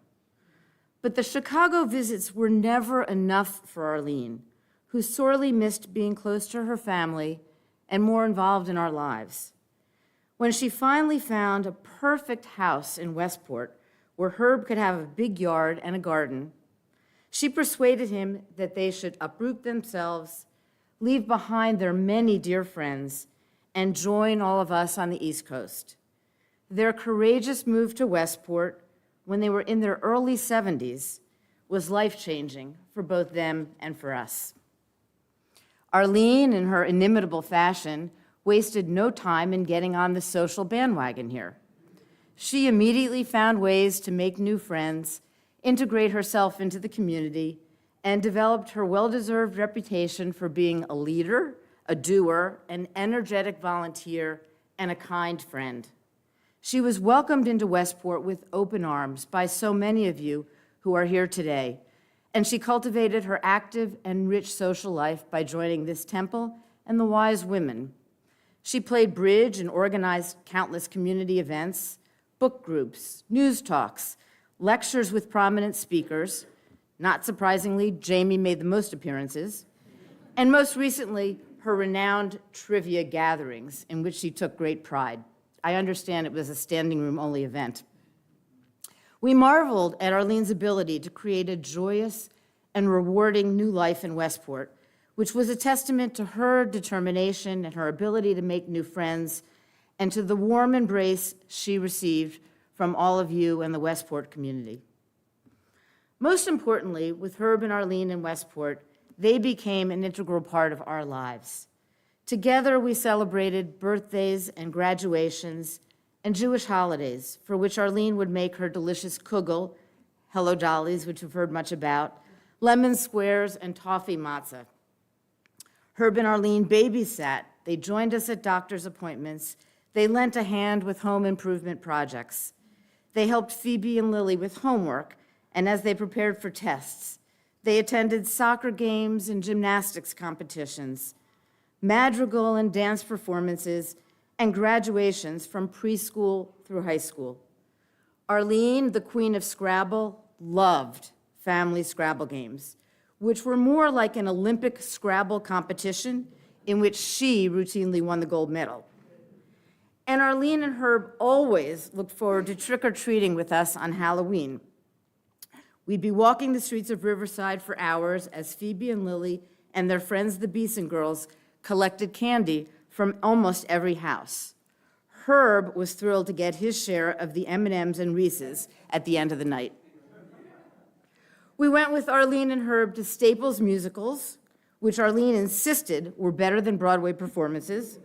But the Chicago visits were never enough for Arlene, who sorely missed being close to her family and more involved in our lives. When she finally found a perfect house in Westport where Herb could have a big yard and a garden, she persuaded him that they should uproot themselves, leave behind their many dear friends, and join all of us on the East Coast. Their courageous move to Westport when they were in their early 70s was life-changing for both them and for us. Arlene, in her inimitable fashion, wasted no time in getting on the social bandwagon here. She immediately found ways to make new friends, integrate herself into the community, and developed her well-deserved reputation for being a leader, a doer, an energetic volunteer, and a kind friend. She was welcomed into Westport with open arms by so many of you who are here today, and she cultivated her active and rich social life by joining this temple and the Wise Women. She played bridge and organized countless community events, book groups, news talks, lectures with prominent speakers. Not surprisingly, Jamie made the most appearances, and most recently, her renowned trivia gatherings, in which she took great pride. I understand it was a standing room only event. We marveled at Arlene's ability to create a joyous and rewarding new life in Westport, which was a testament to her determination and her ability to make new friends, and to the warm embrace she received from all of you and the Westport community. Most importantly, with Herb and Arlene in Westport, they became an integral part of our lives. Together, we celebrated birthdays and graduations and Jewish holidays, for which Arlene would make her delicious kugel, hello dollies, which we've heard much about, lemon squares, and toffee matzah. Herb and Arlene babysat. They joined us at doctor's appointments. They lent a hand with home improvement projects. They helped Phoebe and Lily with homework, and as they prepared for tests, they attended soccer games and gymnastics competitions, madrigal and dance performances, and graduations from preschool through high school. Arlene, the queen of Scrabble, loved family Scrabble games, which were more like an Olympic Scrabble competition in which she routinely won the gold medal. And Arlene and Herb always looked forward to trick-or-treating with us on Halloween. We'd be walking the streets of Riverside for hours as Phoebe and Lily and their friends, the Beeson girls, collected candy from almost every house. Herb was thrilled to get his share of the M&Ms and Reese's at the end of the night. We went with Arlene and Herb to Staples musicals, which Arlene insisted were better than Broadway performances,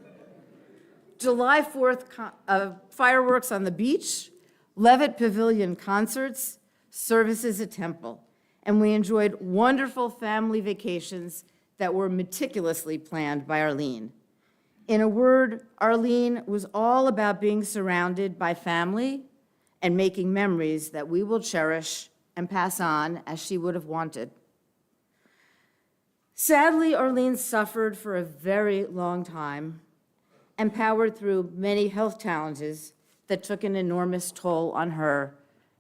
July 4th fireworks on the beach, Levitt Pavilion concerts, services at Temple, and we enjoyed wonderful family vacations that were meticulously planned by Arlene. In a word, Arlene was all about being surrounded by family and making memories that we will cherish and pass on as she would have wanted. Sadly, Arlene suffered for a very long time and powered through many health challenges that took an enormous toll on her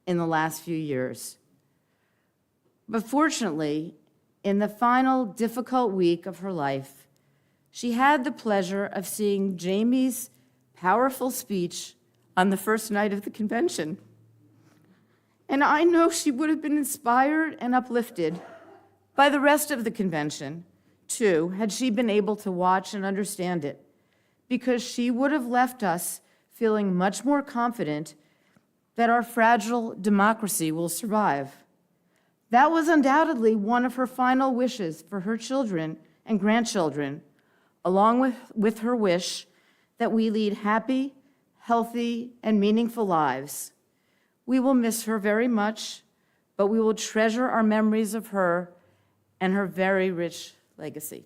in the last few years. But fortunately, in the final difficult week of her life, she had the pleasure of seeing Jamie's powerful speech on the first night of the convention. And I know she would have been inspired and uplifted by the rest of the convention, too, had she been able to watch and understand it, because she would have left us feeling much more confident that our fragile democracy will survive. That was undoubtedly one of her final wishes for her children and grandchildren, along with her wish that we lead happy, healthy, and meaningful lives. We will miss her very much, but we will treasure our memories of her and her very rich legacy.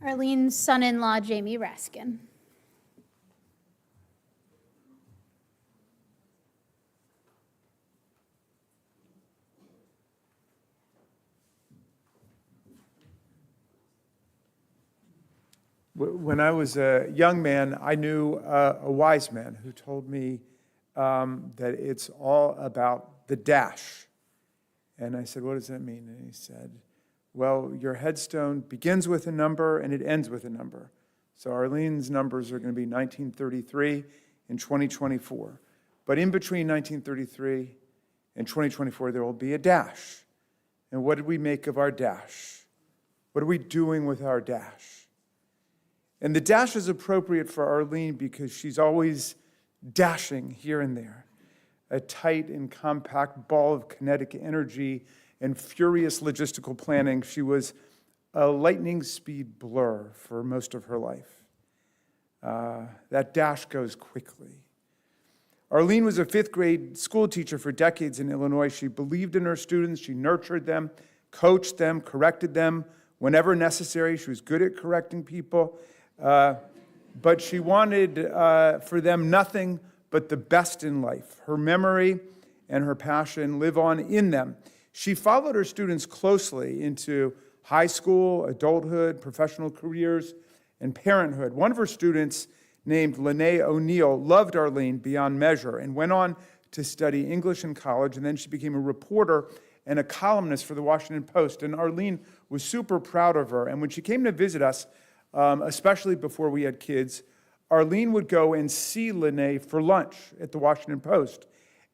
Arlene's son-in-law, Jamie Raskin. When I was a young man, I knew a wise man who told me that it's all about the dash. And I said, what does that mean? And he said, well, your headstone begins with a number and it ends with a number. So Arlene's numbers are going to be 1933 and 2024. But in between 1933 and 2024, there will be a dash. And what did we make of our dash? What are we doing with our dash? And the dash is appropriate for Arlene because she's always dashing here and there. A tight and compact ball of kinetic energy and furious logistical planning. She was a lightning speed blur for most of her life. That dash goes quickly. Arlene was a fifth grade school teacher for decades in Illinois. She believed in her students. She nurtured them, coached them, corrected them whenever necessary. She was good at correcting people. But she wanted for them nothing but the best in life. Her memory and her passion live on in them. She followed her students closely into high school, adulthood, professional careers, and parenthood. One of her students, named Lene O'Neill, loved Arlene beyond measure and went on to study English in college, and then she became a reporter and a columnist for the Washington Post. And Arlene was super proud of her. And when she came to visit us, especially before we had kids, Arlene would go and see Lene for lunch at the Washington Post.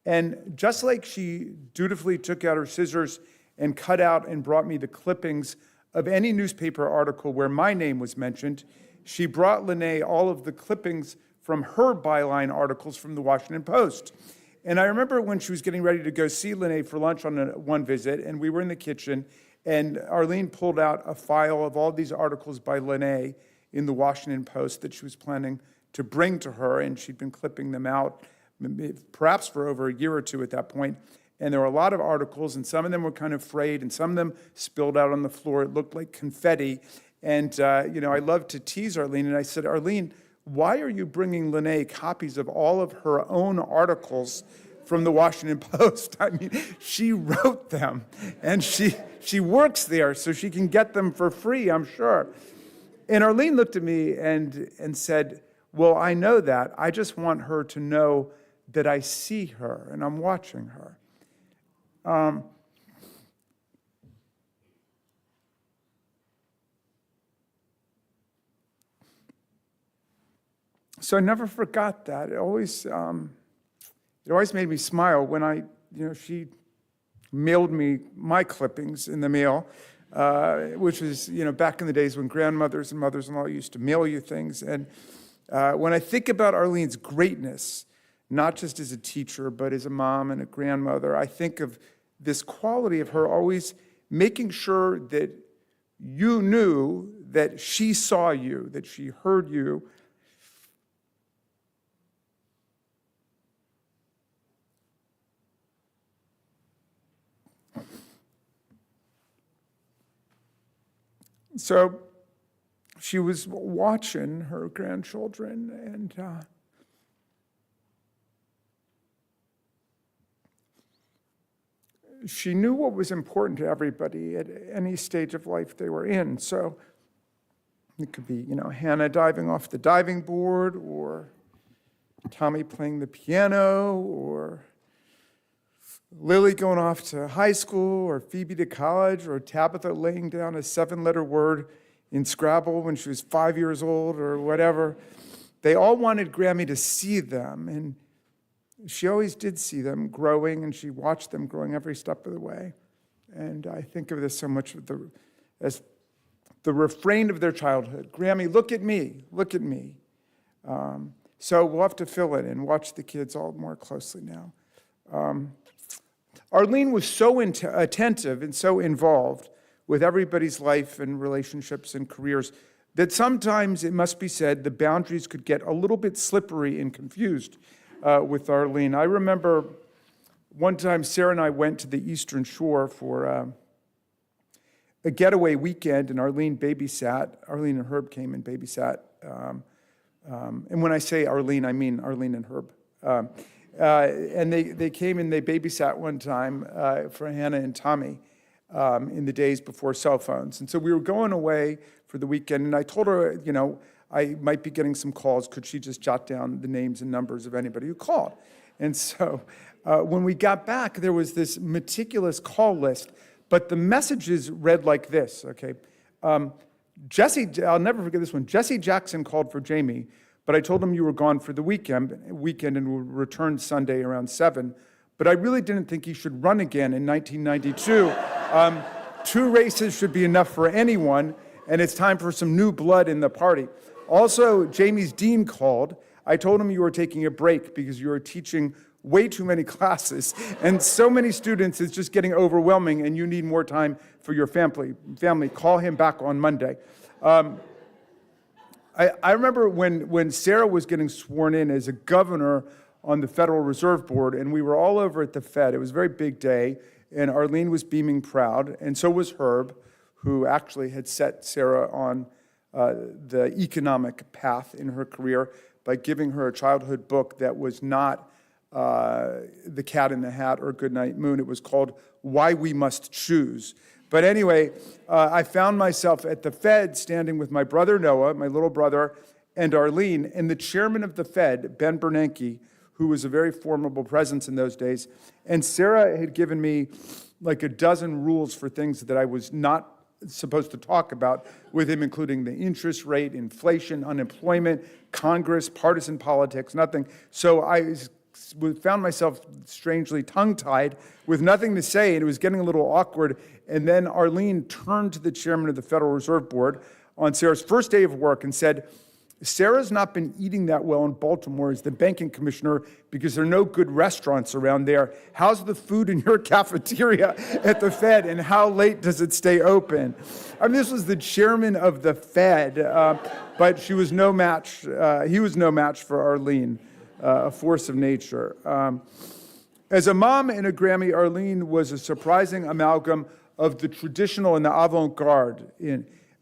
And just like she dutifully took out her scissors and cut out and brought me the clippings of any newspaper article where my name was mentioned, she brought Lene all of the clippings from her byline articles from the Washington Post. And I remember when she was getting ready to go see Lene for lunch on one visit, and we were in the kitchen, and Arlene pulled out a file of all these articles by Lene in the Washington Post that she was planning to bring to her, and she'd been clipping them out perhaps for over a year or two at that point. And there were a lot of articles, and some of them were kind of frayed, and some of them spilled out on the floor. It looked like confetti. And, I loved to tease Arlene, and I said, Arlene, why are you bringing Lene copies of all of her own articles from the Washington Post? I mean, she wrote them, and she works there, so she can get them for free, I'm sure. And Arlene looked at me and said, well, I know that. I just want her to know that I see her, and I'm watching her. So I never forgot that. It always made me smile when she mailed me my clippings in the mail, which was, back in the days when grandmothers and mothers-in-law used to mail you things. And when I think about Arlene's greatness, not just as a teacher, but as a mom and a grandmother, I think of this quality of her always making sure that you knew that she saw you, that she heard you. So she was watching her grandchildren, and she knew what was important to everybody at any stage of life they were in. So it could be, Hannah diving off the diving board, or Tommy playing the piano, or Lily going off to high school, or Phoebe to college, or Tabitha laying down a 7-letter word in Scrabble when she was 5 years old, or whatever. They all wanted Grammy to see them, and she always did see them growing, and she watched them growing every step of the way. And I think of this so much as the refrain of their childhood. Grammy, look at me, look at me. So we'll have to fill it and watch the kids all more closely now. Arlene was so attentive and so involved with everybody's life and relationships and careers that sometimes, it must be said, the boundaries could get a little bit slippery and confused with Arlene. I remember one time Sarah and I went to the Eastern Shore for a getaway weekend, and Arlene babysat. Arlene and Herb came and babysat. And when I say Arlene, I mean Arlene and Herb. And they came and they babysat one time for Hannah and Tommy in the days before cell phones. And so we were going away for the weekend, and I told her, I might be getting some calls. Could she just jot down the names and numbers of anybody who called? And so when we got back, there was this meticulous call list, but the messages read like this, okay? I'll never forget this one. Jesse Jackson called for Jamie, but I told him you were gone for the weekend and would return Sunday around 7. But I really didn't think he should run again in 1992. 2 races should be enough for anyone, and it's time for some new blood in the party. Also, Jamie's dean called. I told him you were taking a break because you were teaching way too many classes, and so many students, it's just getting overwhelming, and you need more time for your family. Call him back on Monday. I remember when Sarah was getting sworn in as a governor on the Federal Reserve Board, and we were all over at the Fed. It was a very big day, and Arlene was beaming proud, and so was Herb, who actually had set Sarah on the economic path in her career by giving her a childhood book that was not The Cat in the Hat or Goodnight Moon. It was called Why We Must Choose. But anyway, I found myself at the Fed standing with my brother Noah, my little brother, and Arlene, and the chairman of the Fed, Ben Bernanke, who was a very formidable presence in those days. And Sarah had given me like a dozen rules for things that I was not supposed to talk about with him, including the interest rate, inflation, unemployment, Congress, partisan politics, nothing. So I found myself strangely tongue-tied with nothing to say, and it was getting a little awkward. And then Arlene turned to the chairman of the Federal Reserve Board on Sarah's first day of work and said, Sarah's not been eating that well in Baltimore as the banking commissioner because there are no good restaurants around there. How's the food in your cafeteria at the Fed, and how late does it stay open? I mean, this was the chairman of the Fed, but she was no match. He was no match for Arlene, a force of nature. As a mom and a Grammy, Arlene was a surprising amalgam of the traditional and the avant-garde.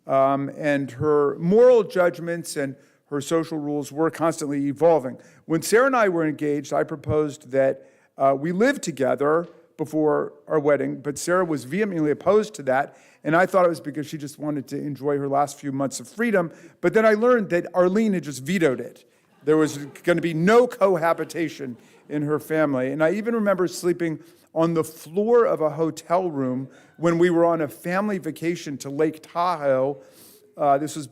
And her moral judgments and her social rules were constantly evolving. When Sarah and I were engaged, I proposed that we live together before our wedding, but Sarah was vehemently opposed to that, and I thought it was because she just wanted to enjoy her last few months of freedom. But then I learned that Arlene had just vetoed it. There was going to be no cohabitation in her family. And I even remember sleeping on the floor of a hotel room when we were on a family vacation to Lake Tahoe. This was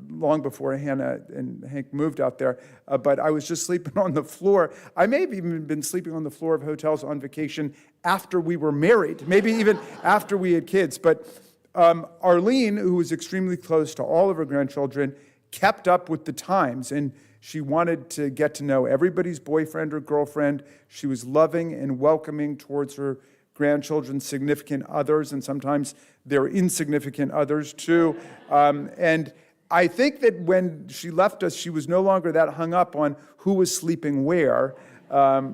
long before Hannah and Hank moved out there, but I was just sleeping on the floor. I may have even been sleeping on the floor of hotels on vacation after we were married, maybe even after we had kids. But Arlene, who was extremely close to all of her grandchildren, kept up with the times, and she wanted to get to know everybody's boyfriend or girlfriend. She was loving and welcoming towards her grandchildren's significant others, and sometimes their insignificant others too. And I think that when she left us, she was no longer that hung up on who was sleeping where. I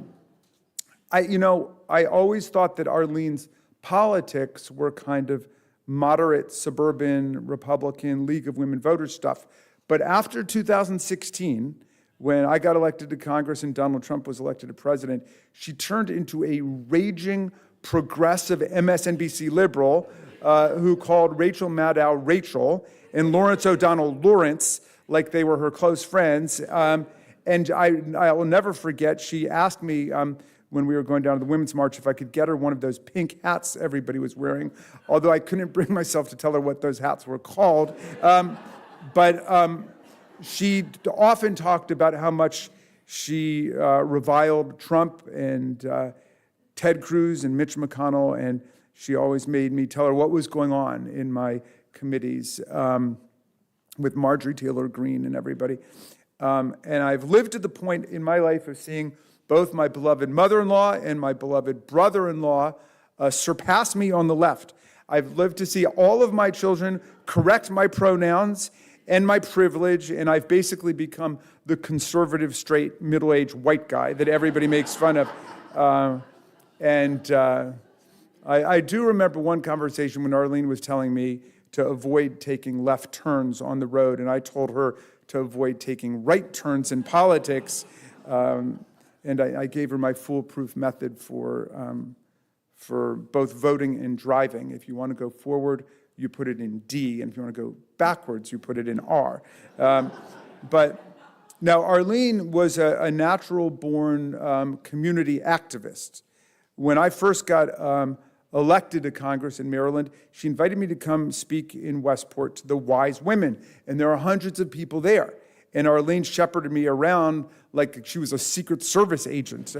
always thought that Arlene's politics were kind of moderate, suburban, Republican, League of Women Voters stuff. But after 2016, when I got elected to Congress and Donald Trump was elected to president, she turned into a raging, progressive MSNBC liberal who called Rachel Maddow Rachel and Lawrence O'Donnell Lawrence like they were her close friends. And I will never forget, she asked me when we were going down to the Women's March if I could get her one of those pink hats everybody was wearing, although I couldn't bring myself to tell her what those hats were called. But she often talked about how much she reviled Trump and Ted Cruz and Mitch McConnell, and she always made me tell her what was going on in my committees with Marjorie Taylor Greene and everybody. And I've lived to the point in my life of seeing both my beloved mother-in-law and my beloved brother-in-law surpass me on the left. I've lived to see all of my children correct my pronouns and my privilege, and I've basically become the conservative, straight, middle-aged white guy that everybody makes fun of. I do remember one conversation when Arlene was telling me to avoid taking left turns on the road, and I told her to avoid taking right turns in politics, and I gave her my foolproof method for both voting and driving. If you want to go forward, you put it in D, and if you want to go backwards, you put it in R. But now, Arlene was a natural-born community activist. When I first got elected to Congress in Maryland, she invited me to come speak in Westport to the Wise Women, and there are hundreds of people there. And Arlene shepherded me around like she was a Secret Service agent,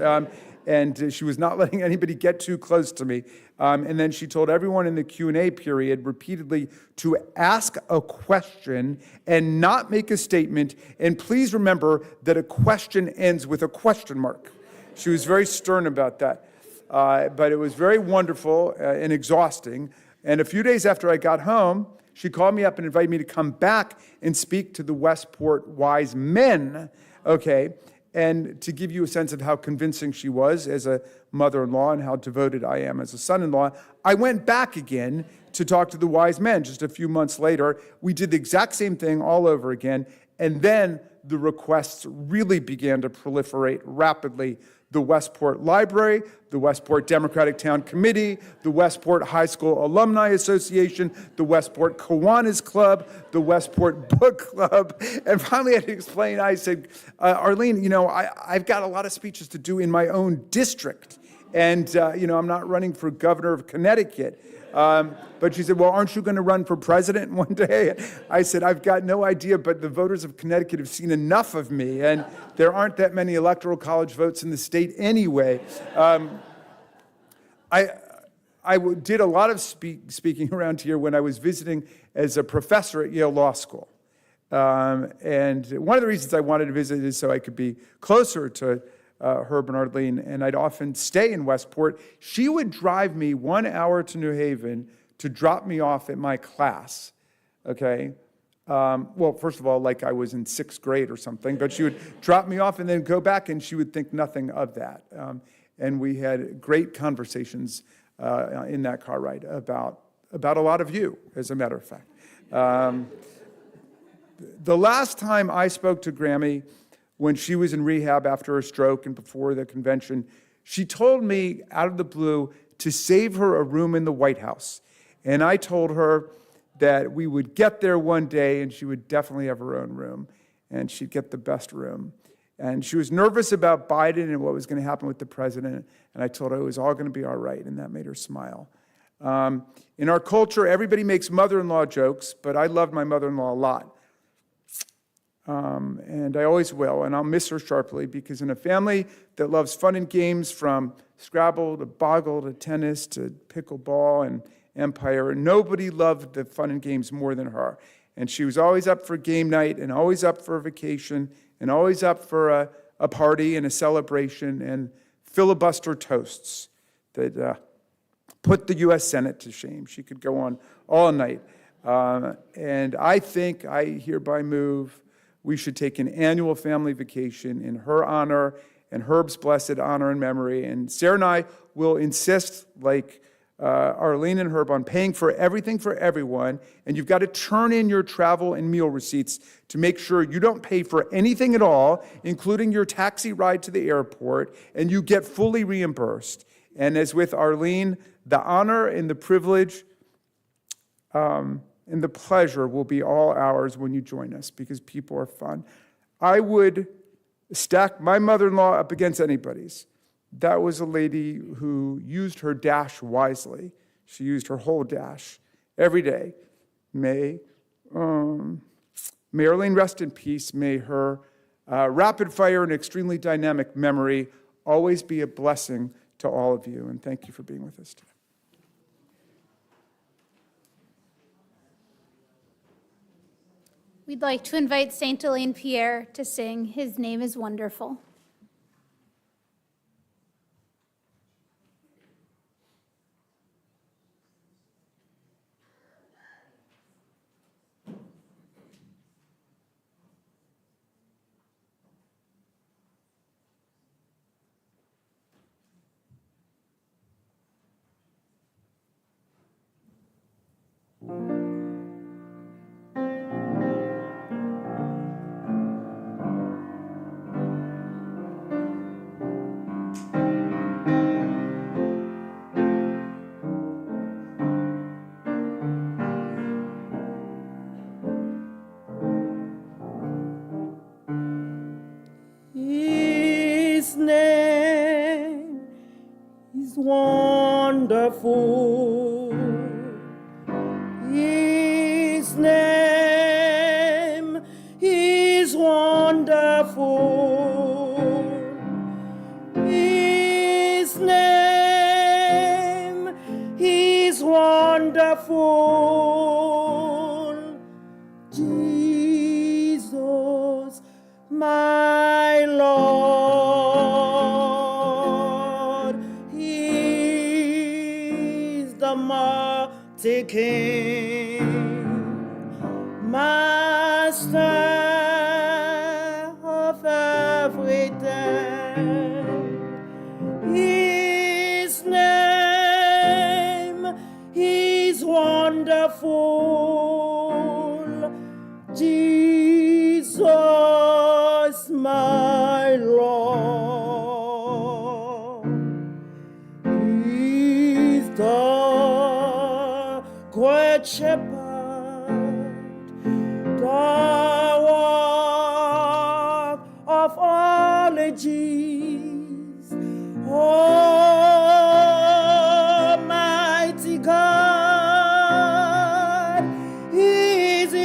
and she was not letting anybody get too close to me. And then she told everyone in the Q&A period repeatedly to ask a question and not make a statement, and please remember that a question ends with a question mark. She was very stern about that. But it was very wonderful and exhausting. And a few days after I got home, she called me up and invited me to come back and speak to the Westport Wise Men, okay? And to give you a sense of how convincing she was as a mother-in-law and how devoted I am as a son-in-law, I went back again to talk to the Wise Men just a few months later. We did the exact same thing all over again, and then the requests really began to proliferate rapidly. The Westport Library, the Westport Democratic Town Committee, the Westport High School Alumni Association, the Westport Kiwanis Club, the Westport Book Club. And finally I had to explain, I said, Arlene, I've got a lot of speeches to do in my own district. And, I'm not running for governor of Connecticut. But she said, well, aren't you going to run for president one day? I said, I've got no idea, but the voters of Connecticut have seen enough of me, and there aren't that many electoral college votes in the state anyway. I did a lot of speaking around here when I was visiting as a professor at Yale Law School. And one of the reasons I wanted to visit is so I could be closer to Herb and Arlene, and I'd often stay in Westport. She would drive me 1 hour to New Haven to drop me off at my class, okay? Well, first of all, like I was in 6th grade or something, but she would drop me off and then go back, and she would think nothing of that. and we had great conversations in that car ride about a lot of you, as a matter of fact. The last time I spoke to Grammy, when she was in rehab after a stroke and before the convention, she told me out of the blue to save her a room in the White House. And I told her that we would get there one day and she would definitely have her own room and she'd get the best room. And she was nervous about Biden and what was going to happen with the president. And I told her it was all going to be all right, and that made her smile. In our culture, everybody makes mother-in-law jokes, but I loved my mother-in-law a lot. And I always will, and I'll miss her sharply, because in a family that loves fun and games, from Scrabble to Boggle to tennis to pickleball and Empire, nobody loved the fun and games more than her. And she was always up for game night and always up for a vacation and always up for a party and a celebration and filibuster toasts that put the U.S. Senate to shame. She could go on all night. And I think I hereby move we should take an annual family vacation in her honor and Herb's blessed honor and memory. And Sarah and I will insist, like Arlene and Herb, on paying for everything for everyone. And you've got to turn in your travel and meal receipts to make sure you don't pay for anything at all, including your taxi ride to the airport, and you get fully reimbursed. And as with Arlene, the honor and the privilege and the pleasure will be all ours when you join us, because people are fun. I would stack my mother-in-law up against anybody's. That was a lady who used her dash wisely. She used her whole dash every day. May Arlene rest in peace. May her rapid fire and extremely dynamic memory always be a blessing to all of you. And thank you for being with us today. We'd like to invite Saint Elaine Pierre to sing His Name is Wonderful. His name is wonderful. His name is wonderful. His name is wonderful. Jesus, my Lord, He is the mighty King, Master of everything. His name is wonderful. Jesus, my Lord, is the great shepherd, the rock of all ages, Almighty God is He.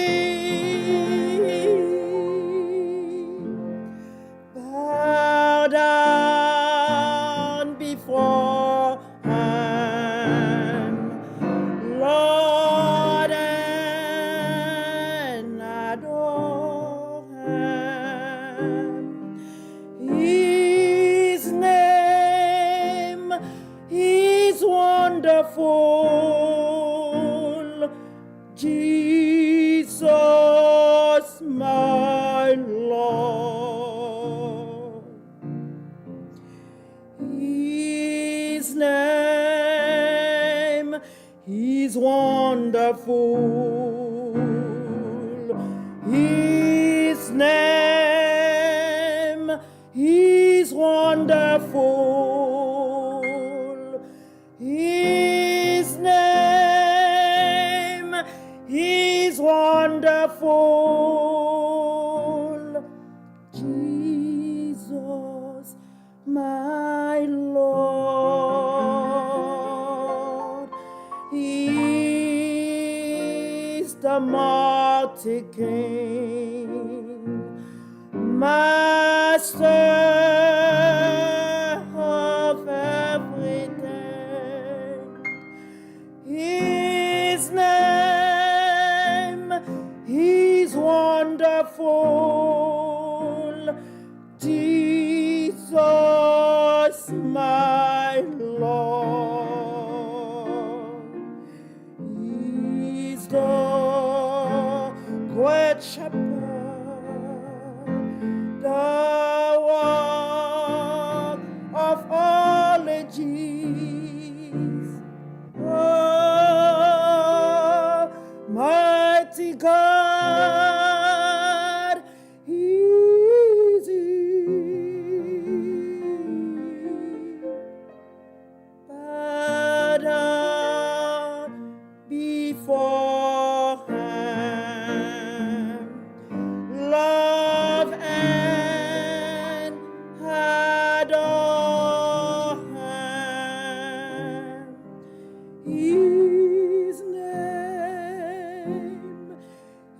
the mighty King, Master of everything. His name is wonderful, Jesus, my Lord. He's the great shepherd, the one of all ages. Mighty God is He. Bow down before Him, love and adore Him. His name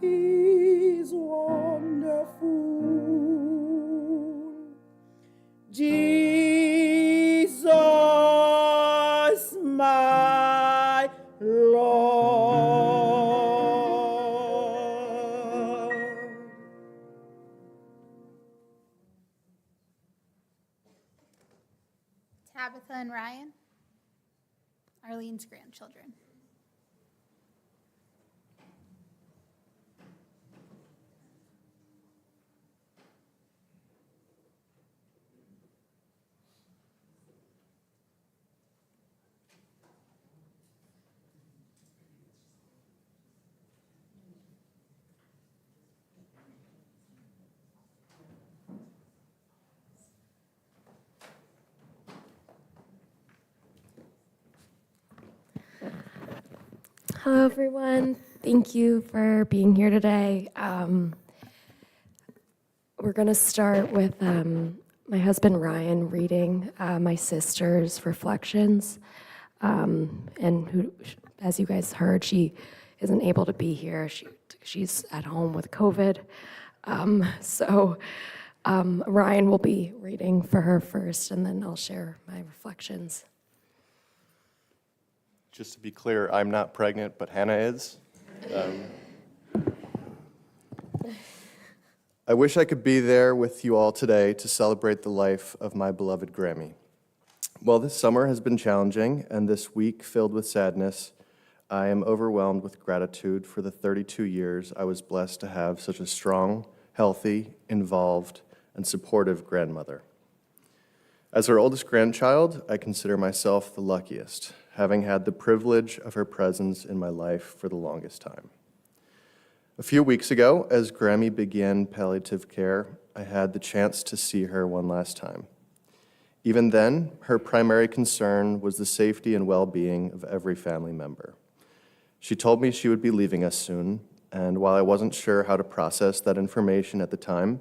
is wonderful, Jesus, my Lord. Tabitha and Ryan, Arlene's grandchildren. Hello, everyone. Thank you for being here today. We're going to start with my husband Ryan reading my sister's reflections. And who, as you guys heard, she isn't able to be here. She's at home with COVID. Ryan will be reading for her first, and then I'll share my reflections. Just to be clear, I'm not pregnant, but Hannah is. I wish I could be there with you all today to celebrate the life of my beloved Grammy. While this summer has been challenging and this week filled with sadness, I am overwhelmed with gratitude for the 32 years I was blessed to have such a strong, healthy, involved, and supportive grandmother. As her oldest grandchild, I consider myself the luckiest, having had the privilege of her presence in my life for the longest time. A few weeks ago, as Grammy began palliative care, I had the chance to see her one last time. Even then, her primary concern was the safety and well-being of every family member. She told me she would be leaving us soon, and while I wasn't sure how to process that information at the time,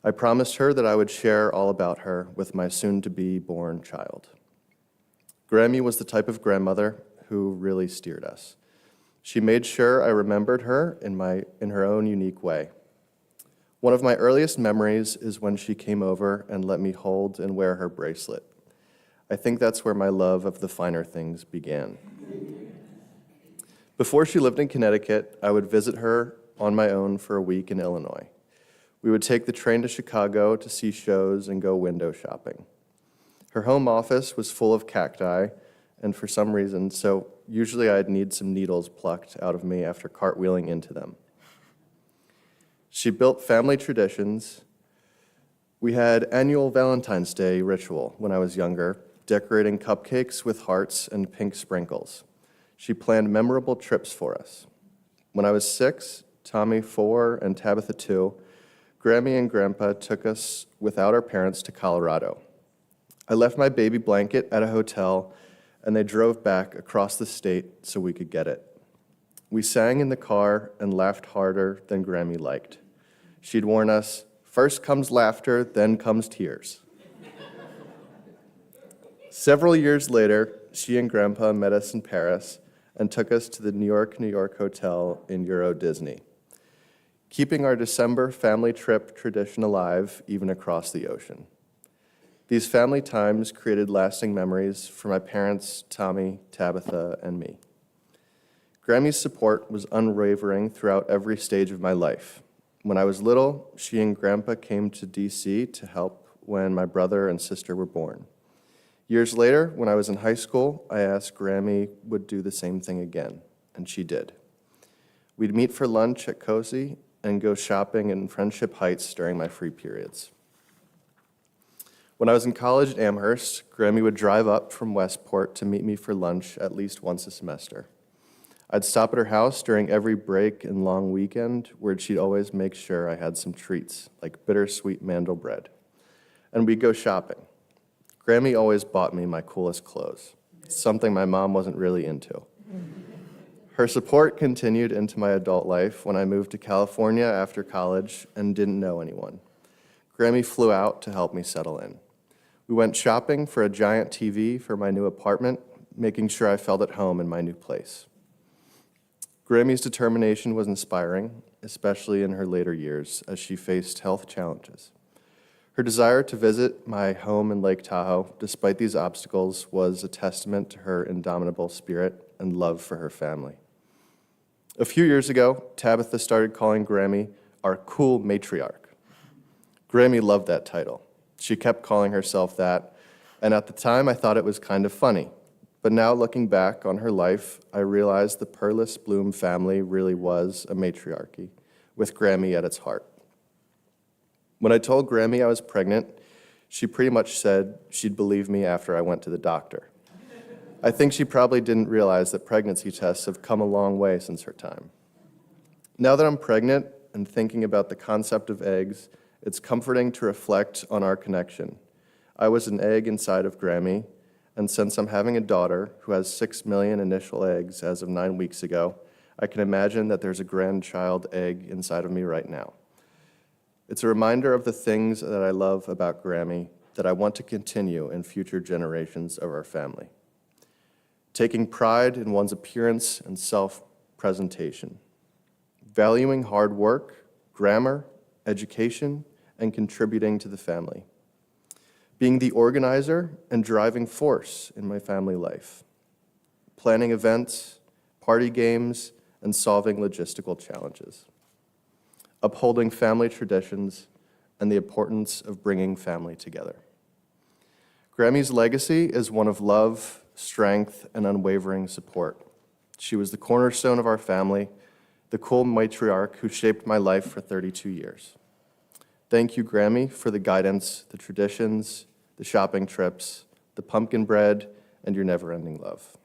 I promised her that I would share all about her with my soon-to-be born child. Grammy was the type of grandmother who really steered us. She made sure I remembered her in her own unique way. One of my earliest memories is when she came over and let me hold and wear her bracelet. I think that's where my love of the finer things began. Before she lived in Connecticut, I would visit her on my own for a week in Illinois. We would take the train to Chicago to see shows and go window shopping. Her home office was full of cacti, and for some reason, so usually I'd need some needles plucked out of me after cartwheeling into them. She built family traditions. We had annual Valentine's Day ritual when I was younger, decorating cupcakes with hearts and pink sprinkles. She planned memorable trips for us. When I was 6, Tommy 4, and Tabitha 2, Grammy and Grandpa took us without our parents to Colorado. I left my baby blanket at a hotel, and they drove back across the state so we could get it. We sang in the car and laughed harder than Grammy liked. She'd warn us, "First comes laughter, then comes tears." Several years later, she and Grandpa met us in Paris, and took us to the New York hotel in Euro Disney, keeping our December family trip tradition alive even across the ocean. These family times created lasting memories for my parents, Tommy, Tabitha, and me. Grammy's support was unwavering throughout every stage of my life. When I was little, she and Grandpa came to DC to help when my brother and sister were born. Years later, when I was in high school, I asked Grammy would do the same thing again, and she did. We'd meet for lunch at Cozy and go shopping in Friendship Heights during my free periods. When I was in college at Amherst, Grammy would drive up from Westport to meet me for lunch at least once a semester. I'd stop at her house during every break and long weekend, where she'd always make sure I had some treats, like bittersweet mandel bread. And we'd go shopping. Grammy always bought me my coolest clothes, something my mom wasn't really into. Her support continued into my adult life when I moved to California after college and didn't know anyone. Grammy flew out to help me settle in. We went shopping for a giant TV for my new apartment, making sure I felt at home in my new place. Grammy's determination was inspiring, especially in her later years as she faced health challenges. Her desire to visit my home in Lake Tahoe, despite these obstacles, was a testament to her indomitable spirit and love for her family. A few years ago, Tabitha started calling Grammy our cool matriarch. Grammy loved that title. She kept calling herself that, and at the time I thought it was kind of funny. But now looking back on her life, I realized the Perlis Bloom family really was a matriarchy, with Grammy at its heart. When I told Grammy I was pregnant, she pretty much said she'd believe me after I went to the doctor. I think she probably didn't realize that pregnancy tests have come a long way since her time. Now that I'm pregnant and thinking about the concept of eggs, it's comforting to reflect on our connection. I was an egg inside of Grammy, and since I'm having a daughter who has 6 million initial eggs as of 9 weeks ago, I can imagine that there's a grandchild egg inside of me right now. It's a reminder of the things that I love about Grammy that I want to continue in future generations of our family. Taking pride in one's appearance and self-presentation. Valuing hard work, grammar, education, and contributing to the family. Being the organizer and driving force in my family life. Planning events, party games, and solving logistical challenges. Upholding family traditions and the importance of bringing family together. Grammy's legacy is one of love, strength, and unwavering support. She was the cornerstone of our family, the cool matriarch who shaped my life for 32 years. Thank you, Grammy, for the guidance, the traditions, the shopping trips, the pumpkin bread, and your never-ending love.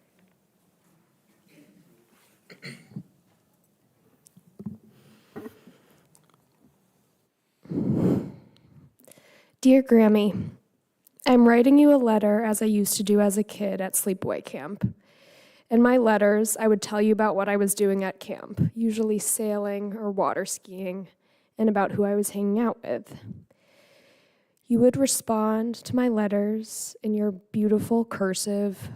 Dear Grammy, I'm writing you a letter as I used to do as a kid at sleepaway camp. In my letters, I would tell you about what I was doing at camp, usually sailing or water skiing, and about who I was hanging out with. You would respond to my letters in your beautiful cursive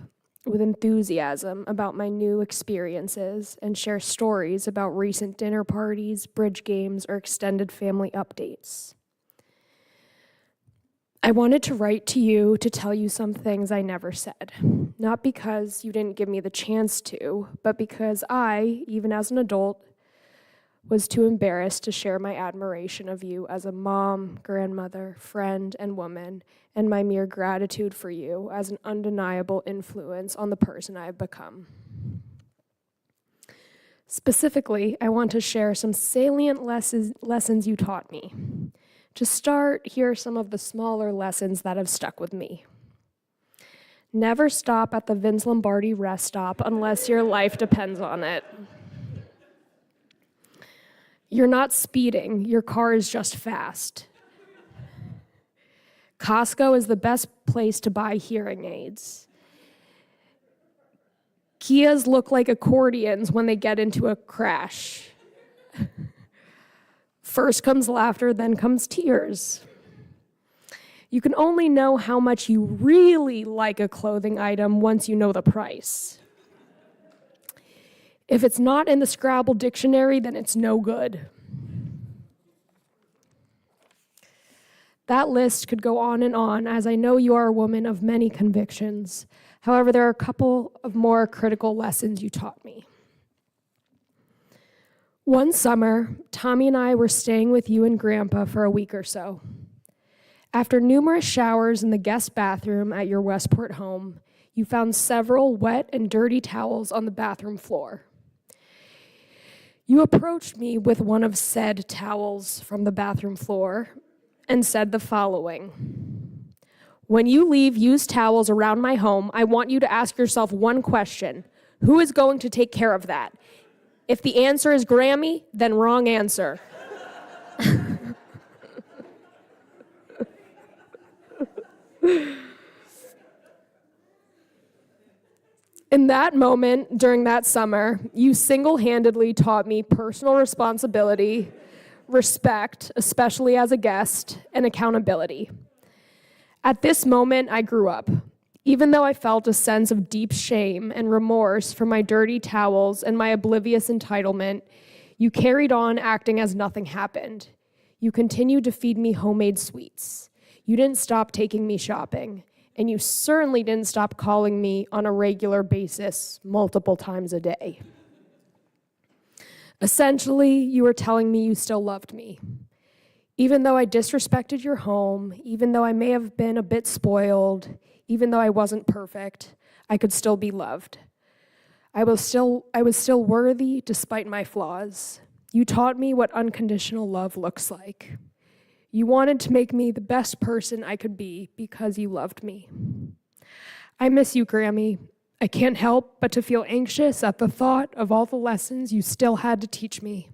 with enthusiasm about my new experiences and share stories about recent dinner parties, bridge games, or extended family updates. I wanted to write to you to tell you some things I never said, not because you didn't give me the chance to, but because I, even as an adult, was too embarrassed to share my admiration of you as a mom, grandmother, friend, and woman, and my mere gratitude for you as an undeniable influence on the person I have become. Specifically, I want to share some salient lessons you taught me. To start, here are some of the smaller lessons that have stuck with me. Never stop at the Vince Lombardi rest stop unless your life depends on it. You're not speeding, your car is just fast. Costco is the best place to buy hearing aids. Kias look like accordions when they get into a crash. First comes laughter, then comes tears. You can only know how much you really like a clothing item once you know the price. If it's not in the Scrabble dictionary, then it's no good. That list could go on, as I know you are a woman of many convictions. However, there are a couple of more critical lessons you taught me. One summer, Tommy and I were staying with you and Grandpa for a week or so. After numerous showers in the guest bathroom at your Westport home, you found several wet and dirty towels on the bathroom floor. You approached me with one of said towels from the bathroom floor and said the following: "When you leave used towels around my home, I want you to ask yourself one question. Who is going to take care of that? If the answer is Grammy, then wrong answer." In that moment, during that summer, you single-handedly taught me personal responsibility, respect, especially as a guest, and accountability. At this moment, I grew up. Even though I felt a sense of deep shame and remorse for my dirty towels and my oblivious entitlement, you carried on acting as nothing happened. You continued to feed me homemade sweets. You didn't stop taking me shopping. And you certainly didn't stop calling me on a regular basis, multiple times a day. Essentially, you were telling me you still loved me. Even though I disrespected your home, even though I may have been a bit spoiled, even though I wasn't perfect, I could still be loved. I was still worthy despite my flaws. You taught me what unconditional love looks like. You wanted to make me the best person I could be because you loved me. I miss you, Grammy. I can't help but to feel anxious at the thought of all the lessons you still had to teach me.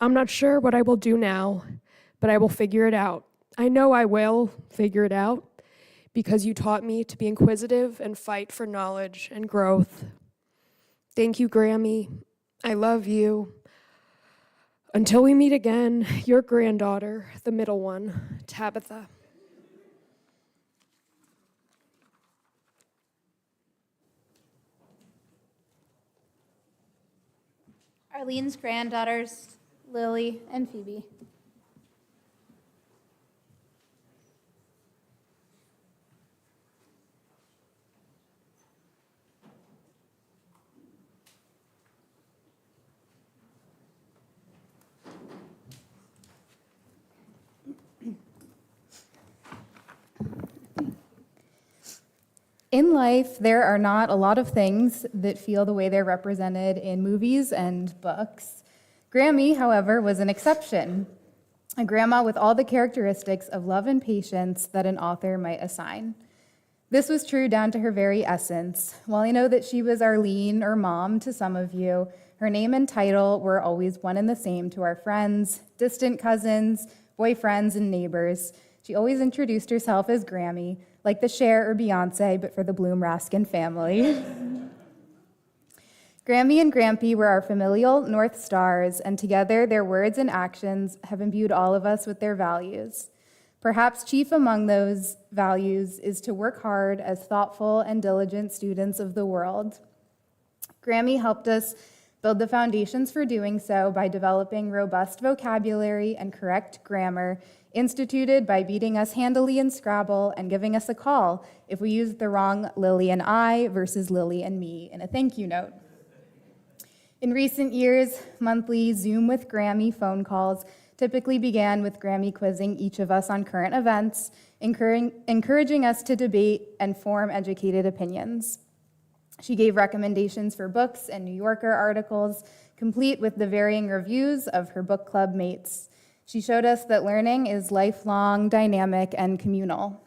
I'm not sure what I will do now, but I will figure it out. I know I will figure it out because you taught me to be inquisitive and fight for knowledge and growth. Thank you, Grammy. I love you. Until we meet again, your granddaughter, the middle one, Tabitha. Arlene's granddaughters, Lily and Phoebe. In life, there are not a lot of things that feel the way they're represented in movies and books. Grammy, however, was an exception, a grandma with all the characteristics of love and patience that an author might assign. This was true down to her very essence. While I know that she was Arlene or Mom to some of you, her name and title were always one and the same to our friends, distant cousins, boyfriends, and neighbors. She always introduced herself as Grammy, like the Cher or Beyonce, but for the Bloom Raskin family. Grammy and Grampy were our familial North Stars, and together their words and actions have imbued all of us with their values. Perhaps chief among those values is to work hard as thoughtful and diligent students of the world. Grammy helped us build the foundations for doing so by developing robust vocabulary and correct grammar, instituted by beating us handily in Scrabble and giving us a call if we used the wrong Lily and I versus Lily and me in a thank you note. In recent years, monthly Zoom with Grammy phone calls typically began with Grammy quizzing each of us on current events, encouraging us to debate and form educated opinions. She gave recommendations for books and New Yorker articles, complete with the varying reviews of her book club mates. She showed us that learning is lifelong, dynamic, and communal.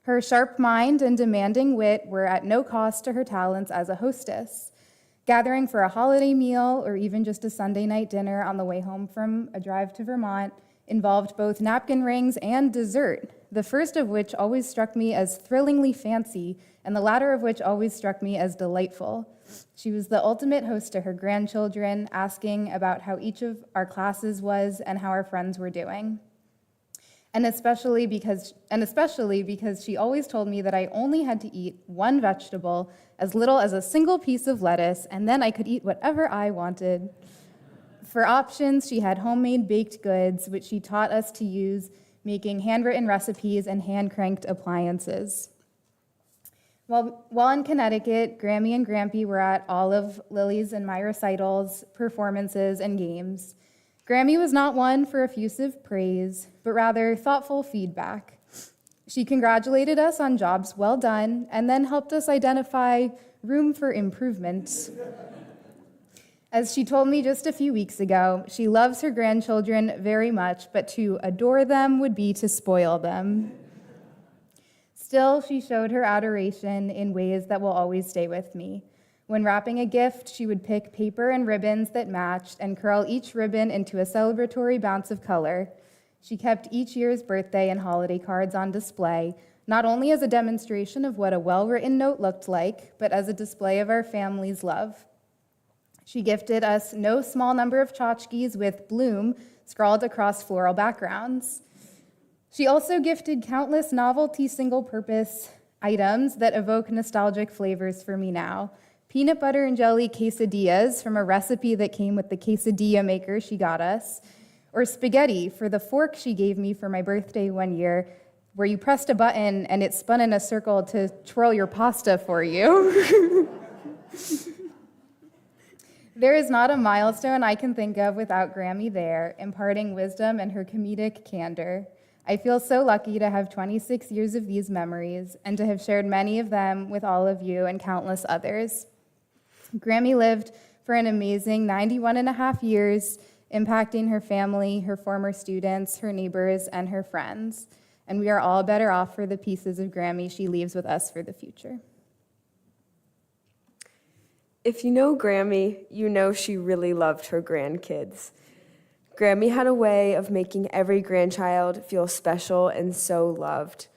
Her sharp mind and demanding wit were at no cost to her talents as a hostess. Gathering for a holiday meal or even just a Sunday night dinner on the way home from a drive to Vermont involved both napkin rings and dessert, the first of which always struck me as thrillingly fancy, and the latter of which always struck me as delightful. She was the ultimate host to her grandchildren, asking about how each of our classes was and how our friends were doing. and especially because she always told me that I only had to eat one vegetable, as little as a single piece of lettuce, and then I could eat whatever I wanted. For options, she had homemade baked goods, which she taught us to use, making handwritten recipes and hand-cranked appliances. While in Connecticut, Grammy and Grampy were at all of Lily's and my recitals, performances, and games. Grammy was not one for effusive praise, but rather thoughtful feedback. She congratulated us on jobs well done and then helped us identify room for improvement. As she told me just a few weeks ago, she loves her grandchildren very much, but to adore them would be to spoil them. Still, she showed her adoration in ways that will always stay with me. When wrapping a gift, she would pick paper and ribbons that matched and curl each ribbon into a celebratory bounce of color. She kept each year's birthday and holiday cards on display, not only as a demonstration of what a well-written note looked like, but as a display of our family's love. She gifted us no small number of tchotchkes with Bloom scrawled across floral backgrounds. She also gifted countless novelty single-purpose items that evoke nostalgic flavors for me now. Peanut butter and jelly quesadillas from a recipe that came with the quesadilla maker she got us, or spaghetti for the fork she gave me for my birthday one year, where you pressed a button and it spun in a circle to twirl your pasta for you. There is not a milestone I can think of without Grammy there, imparting wisdom and her comedic candor. I feel so lucky to have 26 years of these memories and to have shared many of them with all of you and countless others. Grammy lived for an amazing 91 and a half years, impacting her family, her former students, her neighbors, and her friends. And we are all better off for the pieces of Grammy she leaves with us for the future. If you know Grammy, you know she really loved her grandkids. Grammy had a way of making every grandchild feel special and so loved.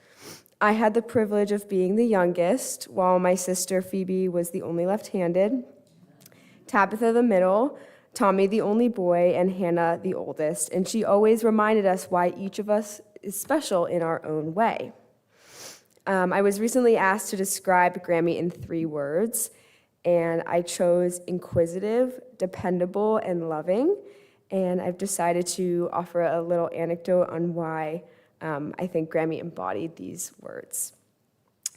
I had the privilege of being the youngest, while my sister Phoebe was the only left-handed, Tabitha the middle, Tommy the only boy, and Hannah the oldest, and she always reminded us why each of us is special in our own way. I was recently asked to describe Grammy in 3 words, and I chose inquisitive, dependable, and loving. And I've decided to offer a little anecdote on why I think Grammy embodied these words.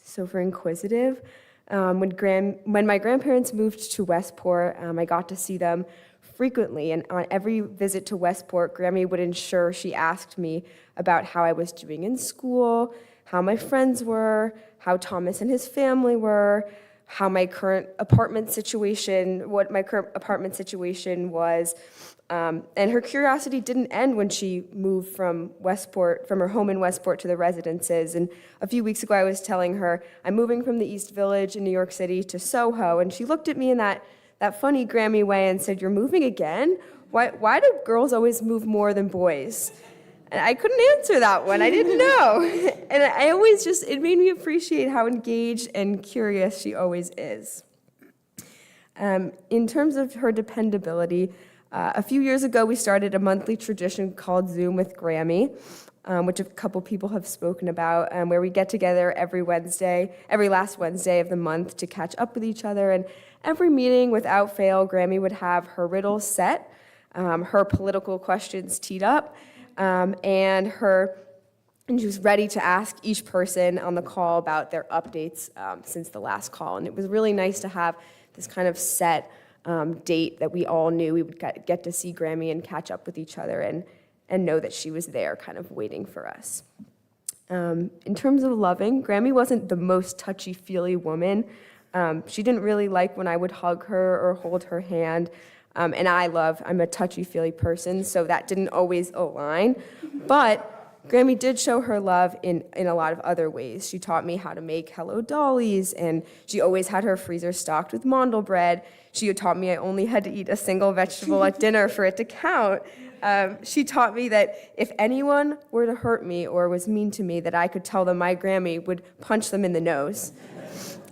So for inquisitive, when my grandparents moved to Westport, I got to see them frequently. And on every visit to Westport, Grammy would ensure she asked me about how I was doing in school, how my friends were, how Thomas and his family were, what my current apartment situation was. And her curiosity didn't end when she moved from her home in Westport to the residences. And a few weeks ago, I was telling her, I'm moving from the East Village in New York City to Soho. And she looked at me in that funny Grammy way and said, "You're moving again? Why do girls always move more than boys?" And I couldn't answer that one. I didn't know. And it made me appreciate how engaged and curious she always is. In terms of her dependability, a few years ago, we started a monthly tradition called Zoom with Grammy, which a couple people have spoken about, where we get together every last Wednesday of the month to catch up with each other. And every meeting, without fail, Grammy would have her riddles set, her political questions teed up, and she was ready to ask each person on the call about their updates since the last call. And it was really nice to have this kind of set date that we all knew we would get to see Grammy and catch up with each other and know that she was there kind of waiting for us. In terms of loving, Grammy wasn't the most touchy-feely woman. She didn't really like when I would hug her or hold her hand. And I'm a touchy-feely person, so that didn't always align. But Grammy did show her love in a lot of other ways. She taught me how to make Hello Dollies, and she always had her freezer stocked with mandel bread. She taught me I only had to eat a single vegetable at dinner for it to count. She taught me that if anyone were to hurt me or was mean to me, that I could tell them my Grammy would punch them in the nose.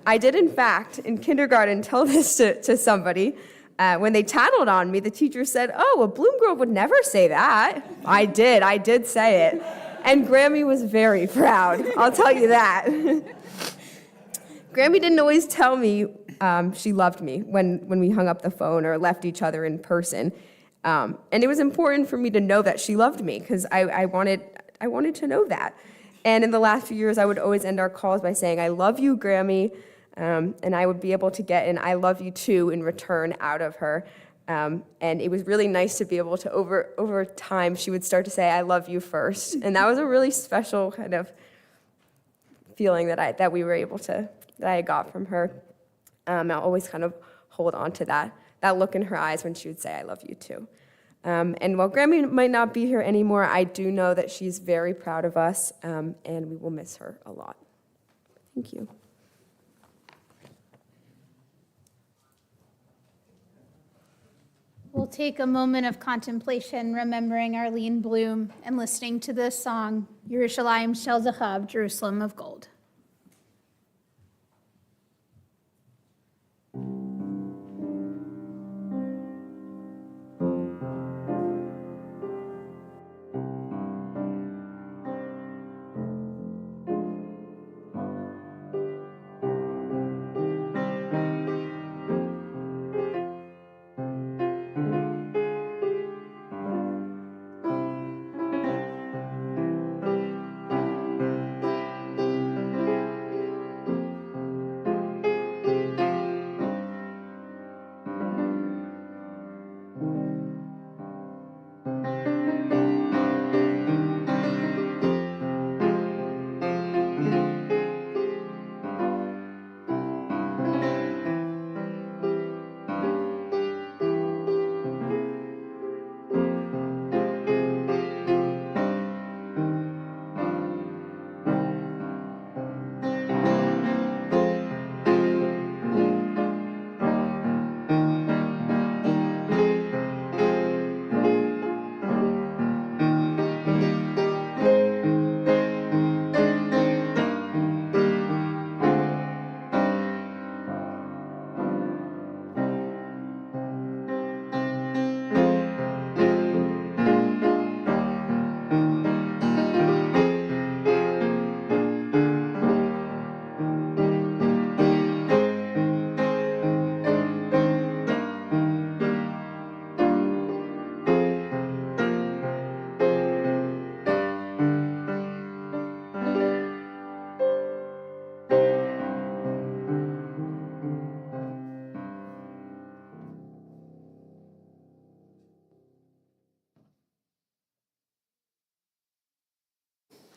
I did, in fact, in kindergarten, tell this to somebody. When they tattled on me, the teacher said, "Oh, a Bloom girl would never say that." I did say it. And Grammy was very proud, I'll tell you that. Grammy didn't always tell me she loved me when we hung up the phone or left each other in person. And it was important for me to know that she loved me because I wanted to know that. And in the last few years, I would always end our calls by saying, I love you, Grammy, and I would be able to get an I love you too in return out of her. And it was really nice to be able to, over time, she would start to say, I love you first. And that was a really special kind of feeling that I got from her. I'll always kind of hold on to that look in her eyes when she would say, I love you too. And while Grammy might not be here anymore, I do know that she's very proud of us, and we will miss her a lot. Thank you. We'll take a moment of contemplation, remembering Arlene Bloom and listening to the song, Yerushalayim Shel Zahav, Jerusalem of Gold.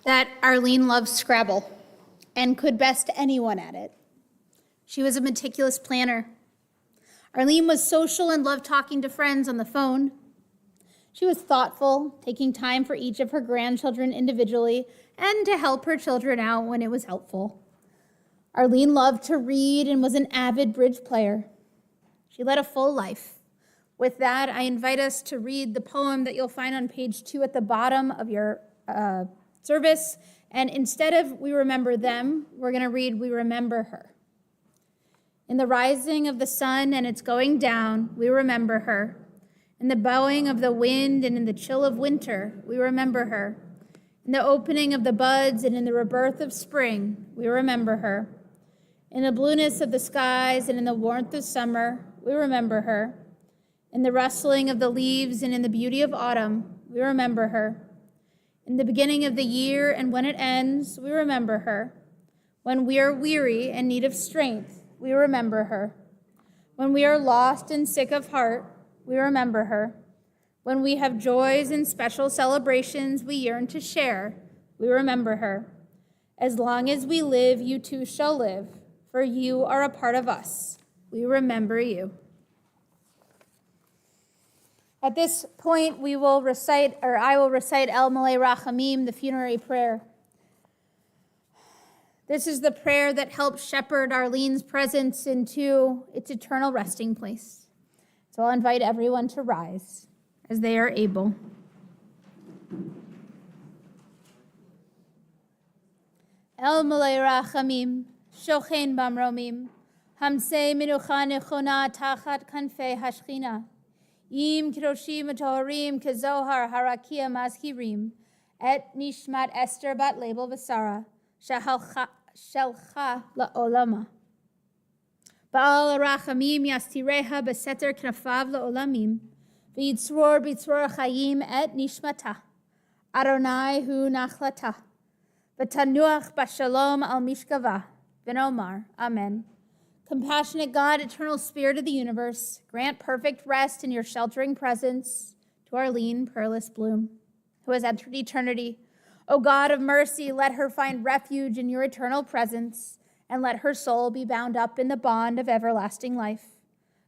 That Arlene loved Scrabble and could best anyone at it. She was a meticulous planner. Arlene was social and loved talking to friends on the phone. She was thoughtful, taking time for each of her grandchildren individually and to help her children out when it was helpful. Arlene loved to read and was an avid bridge player. She led a full life. With that, I invite us to read the poem that you'll find on page 2 at the bottom of your service. And instead of we remember them, we're going to read we remember her. In the rising of the sun and its going down, we remember her. In the bowing of the wind and in the chill of winter, we remember her. In the opening of the buds and in the rebirth of spring, we remember her. In the blueness of the skies and in the warmth of summer, we remember her. In the rustling of the leaves and in the beauty of autumn, we remember her. In the beginning of the year and when it ends, we remember her. When we are weary and need of strength, we remember her. When we are lost and sick of heart, we remember her. When we have joys and special celebrations we yearn to share, we remember her. As long as we live, you too shall live, for you are a part of us. We remember you. At this point, I will recite El Malei Rachamim, the funerary prayer. This is the prayer that helps shepherd Arlene's presence into its eternal resting place. So I'll invite everyone to rise as they are able. El Malei Rachamim, Shochen Bamromim, Hamsei Minucha Nechona Tachat Kanfei Hashchina. Im Kiroshim Toharim Kezohar Harakia Mazhirim, et nishmat Esther bat Label v'Sara, shelcha la'olama. Ba'al rachamim yastireha beseter knafav la'olamim, v'yitzror b'yitzror chayim et nishmata. Adonai hu nachlata. V'tanuach b'shalom al mishkava. V'nomar. Amen. Compassionate God, eternal spirit of the universe, grant perfect rest in your sheltering presence to Arlene Perlis Bloom, who has entered eternity. O God of mercy, let her find refuge in your eternal presence, and let her soul be bound up in the bond of everlasting life.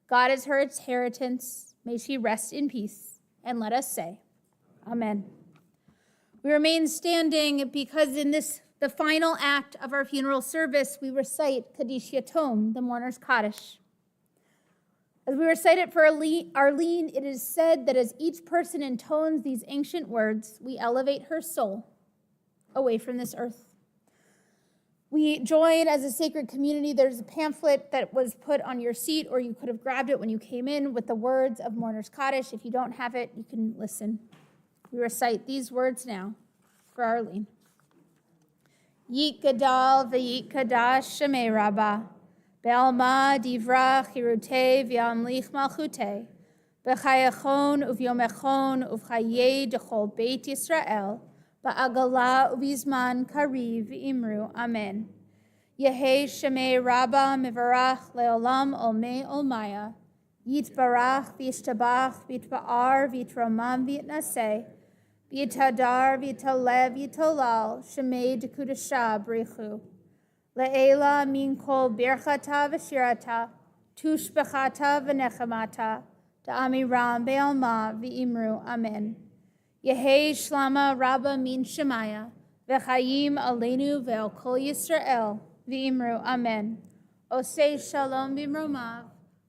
God is her inheritance. May she rest in peace. And let us say, Amen. We remain standing because in the final act of our funeral service, we recite Kaddish Yatom, the mourner's Kaddish. As we recite it for Arlene, it is said that as each person intones these ancient words, we elevate her soul away from this earth. We join as a sacred community. There's a pamphlet that was put on your seat, or you could have grabbed it when you came in, with the words of mourner's Kaddish. If you don't have it, you can listen. We recite these words now for Arlene. Yit gadal v'yit kadash shemei rabbah, be'alma divra chirutei v'yamlich malchutei, b'chayachon uvyomechon uv'chayei dechol beit Yisrael, ba'agala uvizman kariv imru. Amen. Yehei shemei rabbah mivarach le'olam olmei olmaya, yitbarach v'yishtabach v'yitba'ar v'yitramam v'yitnaseh, V'yitadar v'yitalev v'yitolal, shemei dekudasha b'rechu. Le'ela min kol birchata v'shirata, tushbechata v'nechamata, da'amiram be'alma v'imru. Amen. Yehei shlama rabba min shemaya, v'chayim aleinu ve'al kol Yisrael, v'imru. Amen. Osei shalom b'mromav,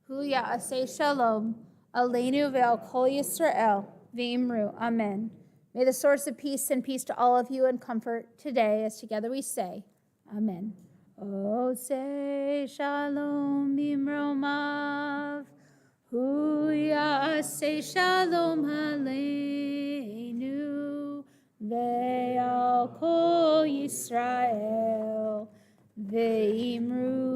hu ya'asei shalom, aleinu ve'al kol Yisrael, v'imru. Amen. May the source of peace send peace to all of you and comfort today, as together we say, Amen. Osei shalom b'mromav, hu ya'asei shalom aleinu, ve'al kol Yisrael, ve'imru,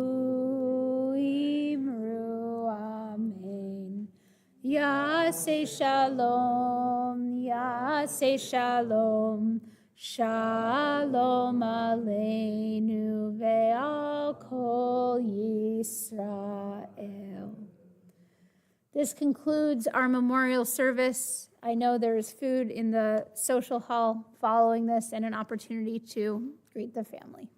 imru, amen. Ya'asei shalom, Ya'aseh shalom, shalom aleinu ve'al kol Yisrael. This concludes our memorial service. I know there's food in the social hall following this and an opportunity to greet the family.